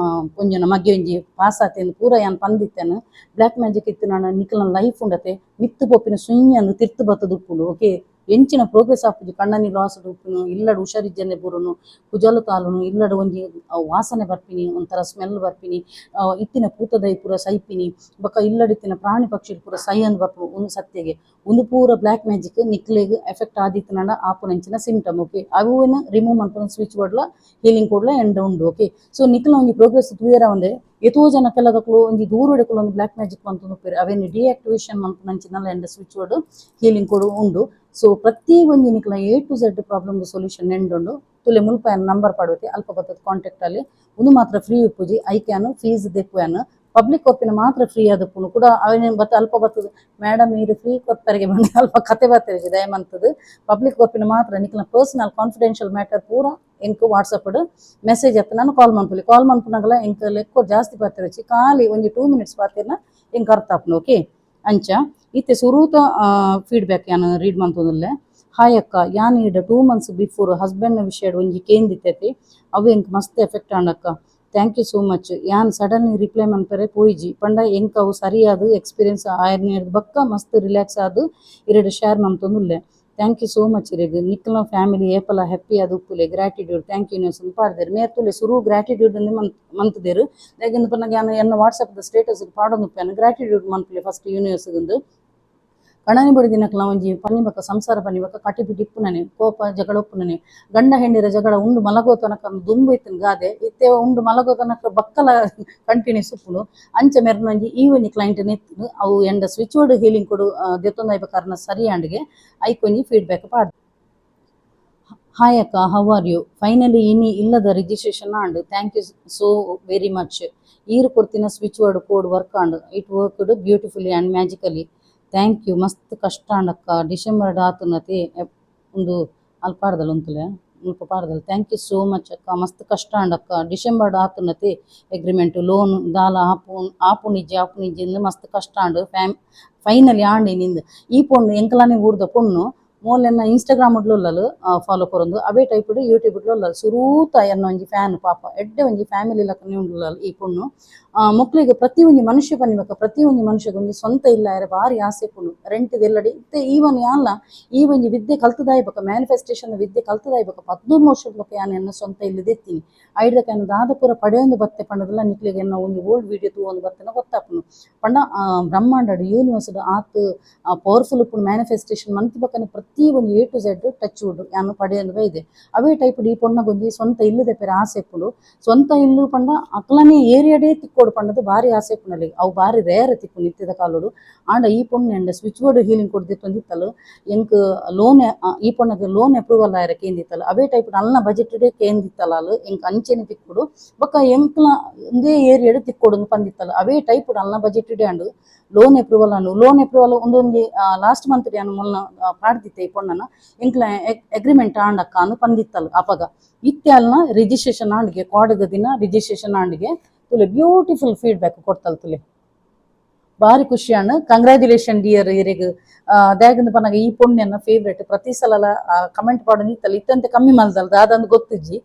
[SPEAKER 1] ಪೊಂಜನ ಮಗೆ ಒಂಜಿ ಪಾಸ್ ಆತೇನು ಪೂರ ಯಾನ್ ಪಂದಿತ್ತೇನು ಬ್ಲ್ಯಾಕ್ ಮ್ಯಾಜಿಕ್ ಇತ್ತನಾಂಡ ನಿಕ್ಲನ ಲೈಫ್ ಉಂಡತೆ ಮಿತ್ತು ಪೊಪ್ಪಿನ ಸುಯ್ಯಂದು ತಿರ್ತು ಬತ್ತದು ಉಪ್ಪುಂಡು. ಓಕೆ ಎಂಚಿನ ಪ್ರೋಗ್ರೆಸ್ ಆಪುಜಿ ಕಣ್ಣನಿ ಲಾಸ್ ಉಪ್ಪುನು ಇಲ್ಲಡು ಹುಷಾರಿಜ್ಜನೆ ಬುರುನು ಕುಜಲು ತಾಲುನು ಇಲ್ಲಡು ಒಂಜಿ ವಾಸನೆ ಬರ್ಪಿನಿ ಒಂಥರ ಸ್ಮೆಲ್ ಬರ್ಪಿನಿ ಇತ್ತಿನ ಪೂತದೈ ಪೂರ ಸೈಪಿನಿ ಬೊಕ್ಕ ಇಲ್ಲಡಿತ್ತಿನ ಪ್ರಾಣಿ ಪಕ್ಷಿ ಪೂರ ಸೈ ಅಂದ್ ಬರ್ಪು ಒಂದು ಸತ್ಯಗೆ ಒಂದು ಪೂರ ಬ್ಲ್ಯಾಕ್ ಮ್ಯಾಜಿಕ್ ನಿಕ್ಲೆಗ್ ಎಫೆಕ್ಟ್ ಆದಿತ್ತನಾಂಡ ಆಪುನಂಚಿನ ಸಿಂಪ್ಟಮ್. ಓಕೆ ಅವುನ ರಿಮೂವ್ ಮನ್ಪುನ ಸ್ವಿಚ್ ಬೋರ್ಡ್ಲ ಹೀಲಿಂಗ್ ಕೊಡ್ಲ ಎಂಡ ಉಂಡು. ಓಕೆ ಸೊ ನಿಕ್ಲ ಒಂಜಿ ಪ್ರೋಗ್ರೆಸ್ ತೂಯರ ಒಂದೆ ಎತೋ ಜನ ಕೆಲದಕ್ಕಲು ಒಂಜಿ ದೂರ ಹಿಡಕಲು ಒಂದು ಬ್ಲ್ಯಾಕ್ ಮ್ಯಾಜಿಕ್ ಮಂತು ಉಪ್ಪೇರು ಅವೇನು ಡಿಆಕ್ಟಿವೇಶನ್ ಮಂಪುನಂಚಿನಲ್ಲ ಎಂಡ ಸ್ವಿಚ್ ಬೋರ್ಡ್ ಹೀಲಿಂಗ್ ಕೊಡು ಉಂಡು. ಸೊ ಪ್ರತಿ ಒಂಜಿ ನಿಕ್ಲ A to Z problem solution ಎಂಡುಂಡು ತುಲೆ ಮುಲ್ಪ ನಂಬರ್ ಪಾಡ್ಬೇಕು ಅಲ್ಪ ಬತ್ತದ ಕಾಂಟ್ಯಾಕ್ಟ್ ಅಲ್ಲಿ ಒಂದು ಮಾತ್ರ ಫ್ರೀ ಉಪ್ಪುಜಿ ಐಕ್ಯಾನು ಫೀಸ್ ದೆಕ್ಕುಯಾನು ಪಬ್ಲಿಕ್ ಕೊಪ್ಪಿನ ಮಾತ್ರ ಫ್ರೀ ಆದಪ್ಪುನು ಕೂಡ ಅವನೇ ಬತ್ತ ಅಲ್ಪ ಬತ್ತದ ಮೇಡಮ್ ನೀರು ಫ್ರೀ ಕೊಪ್ಪರಿಗೆ ಬಂದು ಅಲ್ಪ ಕತೆ ಬರ್ತಿರ್ಜಿ ದಯಮಂತದ್ದು ಪಬ್ಲಿಕ್ ಕೊಪ್ಪಿನ ಮಾತ್ರ ನಿಕ್ಲ ಪರ್ಸನಲ್ ಕಾನ್ಫಿಡೆನ್ಷಿಯಲ್ ಮ್ಯಾಟರ್ ಪೂರ ಎಂಕ್ ವಾಟ್ಸಪ್ ಮೆಸೇಜ್ ಅತ್ತ ನಾನು ಕಾಲ್ ಮನ್ಪುನಾಗಲ ಎಂಕ್ ಲೆಕ್ಕ ಜಾಸ್ತಿ ಬರ್ತಿರಚಿ ಖಾಲಿ ಒಂಜಿ 2 minutes ಬರ್ತಿರ್ನ ಎಂಕ್ ಅರ್ಥ ಆಪ್ನು. ಓಕೆ ಅಂಚ ಇತ್ತೆ ಸುರೂತ ಫೀಡ್ಬ್ಯಾಕ್ ಯಾನು ರೀಡ್ ಮಂತೊಂದುಲ್ಲೆ ಹಾಯ್ ಅಕ್ಕ ಯಾನ್ ಈಡ 2 months ಬಿಫೋರ್ ಹಸ್ಬೆಂಡ್ನ ವಿಷಯ ಒಂಜಿ ಕೇಂದಿತ್ತೈತಿ ಅವು ಎಂಕ್ ಮಸ್ತ್ ಎಫೆಕ್ಟ್ ಆಂಡಕ್ಕ ಥ್ಯಾಂಕ್ ಯು ಸೋ ಮಚ್ ಯಾನ್ ಸಡನ್ಲಿ ರಿಪ್ಲೈ ಮನ್ಪರೆ ಪೋಯಿಜಿ ಪಂಡ ಎಂಕ್ ಅವು ಸರಿಯಾದ ಎಕ್ಸ್ಪೀರಿಯನ್ಸ್ ಆಯರ್ನ ಬಕ್ಕ ಮಸ್ತ್ ರಿಲ್ಯಾಕ್ಸ್ ಆದು ಇರೆಡು ಶೇರ್ ಮಂತೊಂದುಲ್ಲೆ ಥ್ಯಾಂಕ್ ಯು ಸೋ ಮಚ್ ಇರೆಗ್ ನಿಕ್ಲ ಫ್ಯಾಮಿಲಿ ಏಪಲ ಹ್ಯಾಪಿ ಅದು ಉಪ್ಪುಲೆ ಗ್ರಾಟಿಟ್ಯೂಡ್ ಥ್ಯಾಂಕ್ ಯು ನ್ಯೂಸ್ ಪಾಡ್ದೇರು ಮೇರ್ತುಲೆ ಸುರು ಗ್ರಾಟಿಟ್ಯೂಡ್ ಮಂತದೇರು ಯಾಕೆಂದು ಪನ್ನಗ ಯಾನು ಎನ್ನ ವಾಟ್ಸಪ್ ಸ್ಟೇಟಸ್ ಪಾಡೊಂದು ಉಪ್ಪೇನು ಗ್ರಾಟಿಟ್ಯೂಡ್ ಮನ್ಪುಲೆ ಫಸ್ಟ್ ಯೂನಿವರ್ಸ್ಗಂದು ಕಣನಿ ಬಡಿ ದಿನಕ್ಲ ಒಂಜಿ ಪನ್ನಿ ಬಕ್ಕ ಸಂಸಾರ ಪನ್ನಿ ಬಕ್ಕ ಕಟಿಪಿಟಿ ಇಪ್ಪುನನೆ ಕೋಪ ಜಗಳ ಉಪ್ಪುನನೆ ಗಂಡ ಹೆಂಡಿರ ಜಗಳ ಉಂಡು ಮಲಗೋ ತನಕ ದುಂಬು ಇತ್ತಿನ ಗಾದೆ ಇತ್ತೆ ಉಂಡು ಮಲಗೋ ತನಕ ಬಕ್ಕಲ ಕಂಟಿನ್ಯೂಸ್ ಉಪ್ಪುನು ಅಂಚ ಮೆರ್ನೊಂಜಿ ಈ ಒಂಜಿ ಕ್ಲೈಂಟ್ ನೆತ್ತು ಅವು ಎಂಡ ಸ್ವಿಚ್ ಬೋರ್ಡ್ ಹೀಲಿಂಗ್ ಕೊಡು ದೆತ್ತೊಂದಾಯ್ಬ ಕಾರಣ ಸರಿ ಆಂಡ್ಗೆ ಐಕೊಂಜಿ ಫೀಡ್ಬ್ಯಾಕ್ ಪಾಡ್. ಹಾಯ್ ಅಕ್ಕ ಹೌ ಆರ್ ಯು ಫೈನಲಿ ಇನಿ ಇಲ್ಲದ ರಿಜಿಸ್ಟ್ರೇಷನ್ ಆಂಡ್ thank you so very much ಈರು ಕೊಡ್ತಿನ switch board code work and it worked beautifully and magically thank you ಮಸ್ತ್ ಕಷ್ಟ ಆಂಡಕ್ಕ ಡಿಸೆಂಬರ್ಡ್ ಆತುನತಿ ಒಂದು ಅಲ್ಪಾಡ್ದಲ್ಲ ಉಂತುಲೆ ಮುಲ್ಪ ಪಾಡ್ದಲ್ಲ ಥ್ಯಾಂಕ್ ಯು ಸೋ ಮಚ್ ಅಕ್ಕ ಮಸ್ತ್ ಕಷ್ಟ ಆಂಡಕ್ಕ ಡಿಸೆಂಬರ್ಡ್ ಆತುನತಿ ಅಗ್ರಿಮೆಂಟ್ ಲೋನ್ ದಾಲ ಆಪುನಿಜ್ಜಿ ಮಸ್ತ್ ಕಷ್ಟ ಆಂಡು ಫೈನಲಿ ಆಂಡ್ ನಿಂದು ಈ ಪೊಣ್ಣು ಎಂಕಲಾನೆ ಊರ್ದ ಪೊಣ್ಣು ಮೋಲೆನ್ನ ಇನ್ಸ್ಟಾಗ್ರಾಮ್ ಉಡ್ಲೊಲ್ಲಲು ಫಾಲೋ ಕೊರೊಂದು ಅವೇ ಟೈಪ್ ಯೂಟ್ಯೂಬ್ ಉಡ್ಲೊಲ್ಲಲು ಸುರೂತ ಎನ್ನ ಒಂಜಿ ಫ್ಯಾನ್ ಪಾಪ ಎಡ್ಡೆ ಒಂಜಿ ಫ್ಯಾಮಿಲಿ ಲಕ್ಕನೆ ಉಂಡ್ಲಲ್ಲ ಈ ಪೊಣ್ಣು ಮಕ್ಳಿಗೆ ಪ್ರತಿ ಒಂಜಿ ಮನುಷ್ಯ ಪನ್ನಿಬೇಕ ಪ್ರತಿ ಒಂಜಿ ಮನುಷ್ಯಗೆ ಒಂಜಿ ಸ್ವಂತ ಇಲ್ಲ ಯಾರೆ ಭಾರಿ ಆಸೆ ಪುಂಡು ರೆಂಟ್ ಎಲ್ಲಡಿ ಇತ್ತೆ ಈವನ್ ಯಾನ್ಲ ಈ ಒಂಜಿ ವಿದ್ಯೆ ಕಲ್ತದಾಯ್ಬೇಕ ಮ್ಯಾನಿಫೆಸ್ಟೇಷನ್ ವಿದ್ಯೆ ಕಲ್ತದಾಯ್ಬೇಕ 13 ವರ್ಷದ ಯಾನ್ ಎನ್ನ ಸ್ವಂತ ಇಲ್ಲದೆತ್ತೀನಿ ಐಡ್ದಕ್ಕೆ ಎನ್ನ ದಾದಪುರ ಪಡೆಯೊಂದು ಬತ್ತೆ ಪಂಡದಲ್ಲ ನಿಕ್ಲಿಗೆ ಎನ್ನ ಒಂಜಿ ಓಲ್ಡ್ ವಿಡಿಯೋ ತೂವೊಂದು ಬತ್ತೆನ ಗೊತ್ತಾಪುನು ಪಂಡ ಬ್ರಹ್ಮಾಂಡ ಯೂನಿವರ್ಸ್ಡ್ ಆತ್ ಪವರ್ಫುಲ್ ಉಪ್ಪುನು ಮ್ಯಾನಿಫೆಸ್ಟೇಷನ್ ಮಂತ್ ಬಕ್ಕನೆ ಪ್ರತಿ ಒಂಜಿ A to Z ಟಚ್ ಉಂಡು ಯಾನು ಪಡೆಯೊಂದು ಇದೆ ಅವೇ ಟೈಪ್ ಈ ಪೊಣ್ಣಗೊಂಜಿ ಸ್ವಂತ ಇಲ್ಲದೆ ಪೇರ ಆಸೆ ಪುಂಡು ಸ್ವಂತ ಇಲ್ಲು ಪಂಡ ಅಕ್ಲನೇ ಏರಿಯಾಡೇ ತಿಕ್ಕೋಡು ಪಂಡದು ಭಾರಿ ಆಸೆ ಪುನಲಿ ಅವು ಭಾರಿ ರೇರ್ ತಿಕ್ಕು ನಿತ್ಯದ ಕಾಲೋಡು ಆಂಡ ಈ ಪೊಣ್ಣು ಎಂಡ ಸ್ವಿಚ್ ಬೋರ್ಡ್ ಹೀಲಿಂಗ್ ಕೊಡ್ದಿತ್ತೊಂದಿತ್ತಲು ಎಂಕ್ ಲೋನ್ ಈ ಪೊಣ್ಣಗೆ ಲೋನ್ ಅಪ್ರೂವಲ್ ಆಯ್ರ ಕೇಂದಿತ್ತಲ್ಲ ಅವೇ ಟೈಪ್ ಅಲ್ಲ ಬಜೆಟೇ ಕೇಂದಿತ್ತಲ್ಲ ಎಂಕ್ ಅಂಚೆನೆ ತಿಕ್ಕುಡು ಬೊಕ್ಕ ಎಂಕ್ಲ ಒಂದೇ ಏರಿಯಾಡು ತಿಕ್ಕೊಡು ಪಂದಿತ್ತಲ್ಲ ಅವೇ ಟೈಪ್ ಅಲ್ಲ ಬಜೆಟೇ ಅಂಡು ಲೋನ್ ಅಪ್ರೂವಲ್ ಒಂದೊಂದು ಲಾಸ್ಟ್ ಮಂತ್ ನಾನು ಮೊನ್ನ ಪಾಡ್ದಿತ್ತೆ ಈ ಪೊಣ್ಣನ ಎಂಕ್ಲ ಅಗ್ರಿಮೆಂಟ್ ಆಂಡಕ್ಕ ಅನ್ನು ಪಂದಿತ್ತಲ್ಲ ಅಪಗ ಇತ್ತೆ ಅಲ್ನ ರಿಜಿಸ್ಟ್ರೇಷನ್ ಆಂಡ್ಗೆ ಕಾಡದ ದಿನ ರಿಜಿಸ್ಟ್ರೇಷನ್ ಆಂಡ್ಗೆ ತುಲೆ ಬ್ಯೂಟಿಫುಲ್ ಫೀಡ್ಬ್ಯಾಕ್ ಕೊಡ್ತಲ್ ತುಲೆ ಭಾರಿ ಖುಷಿಯಾಣ ಕಂಗ್ರ್ಯಾಚುಲೇಷನ್ ಡಿಯರ್ ಇರೆಗ್ ದಾಯಕಂದ ಪನ್ನಗ ಈ ಪೊಣ್ಣು ನನ್ನ ಫೇವ್ರೇಟ್ ಪ್ರತಿ ಸಲ ಕಮೆಂಟ್ ಪಾಡೋದು ಇತ್ತಲ್ಲ ಇತ್ತಂತೆ ಕಮ್ಮಿ ಮಲ್ದಲ್ದ ಅದಂದು ಗೊತ್ತಿಜ್ಜಿ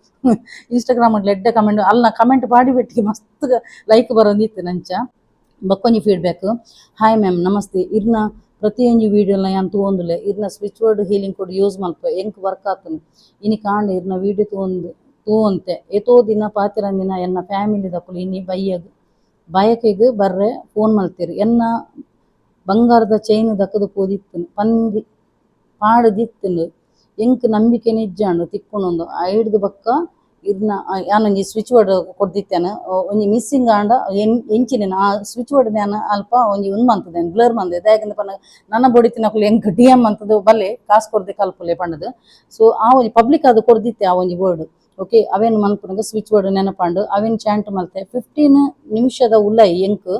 [SPEAKER 1] ಇನ್ಸ್ಟಾಗ್ರಾಮ್ ಎಡ್ಡೆ ಕಮೆಂಟ್ ಅಲ್ಲ ಕಮೆಂಟ್ ಪಾಡಿ ಬಿಟ್ಟಿಗೆ ಮಸ್ತ್ ಲೈಕ್ ಬರೋದಿತ್ತು ನಂಚ ಬಕ್ಕೊಂಜಿ ಫೀಡ್ಬ್ಯಾಕ್. ಹಾಯ್ ಮ್ಯಾಮ್ ನಮಸ್ತೆ ಇರ್ನ ಪ್ರತಿಯೊಂದು ವೀಡಿಯೋನ ಯಾನ್ ತೂವೊಂದುಲೆ ಇರ್ನ switch word healing code use ಮಲ್ಪ ಎಂಕ್ ವರ್ಕ್ ಆತನು ಇನಿ ಕಾಂಡ ಇರ್ನ ವೀಡಿಯೋ ತೂವಂತೆ ಎತೋ ದಿನ ಪಾತಿರಂದಿನ ಎನ್ನ ಫ್ಯಾಮಿಲಿ ದಕ್ಕಲು ಇನಿ ಬಯಕೆಗ್ ಬರ್ರೆ ಫೋನ್ ಮಲ್ತೀರಿ ಎನ್ನ ಬಂಗಾರದ ಚೈನ್ ದಕ್ಕದು ಪೋದಿತ್ತನು ಪಂದಿ ಪಾಡದಿತ್ತನು ಎಂಕ್ ನಂಬಿಕೆ ನಿಜ್ಜಾಂಡು ತಿಕ್ಕೊಂಡೊಂದು ಐಡ್ದು ಬಕ್ಕ ಇರ್ನ ಯಾನೊಂಜಿ ಸ್ವಿಚ್ ವರ್ಡ್ ಕೊಡ್ದಿತ್ತೇನೆ ಒಂಜಿ ಮಿಸ್ಸಿಂಗ್ ಆಂಡ ಎಂಚಿನ ಆ ಸ್ವಿಚ್ ವರ್ಡ್ ನಾನು ಅಲ್ಪ ಒಂಜಿ ಮಂತದೇನು ಬ್ಲರ್ ಮಂದೆ ದಾಯಕಂದ ಪನ್ನ ನನ್ನ ಬೊಡಿತಿನಕುಲು ಎಂಕ್ ಡಿ ಎಮ್ ಅಂತದ್ದು ಬಲ್ಲೆ ಕಾಸು ಕೊಡ್ದೆ ಕಲ್ಪುಲೆ ಪಂಡದು. ಸೊ ಆ ಒಂಜಿ ಪಬ್ಲಿಕ್ ಅದು ಕೊಡ್ದಿತ್ತೆ ಆ ಒಂಜಿ ವರ್ಡ್ ಓಕೆ ಅವೇನು ಮನ್ಪುನಗ ಸ್ವಿಚ್ ವರ್ಡ್ ನೆನಪಂಡು ಅವೇನು ಚಾಂಟ್ ಮಲ್ತೆ 15 ನಿಮಿಷದ ಉಲ್ಲೈ ಎಂಕ್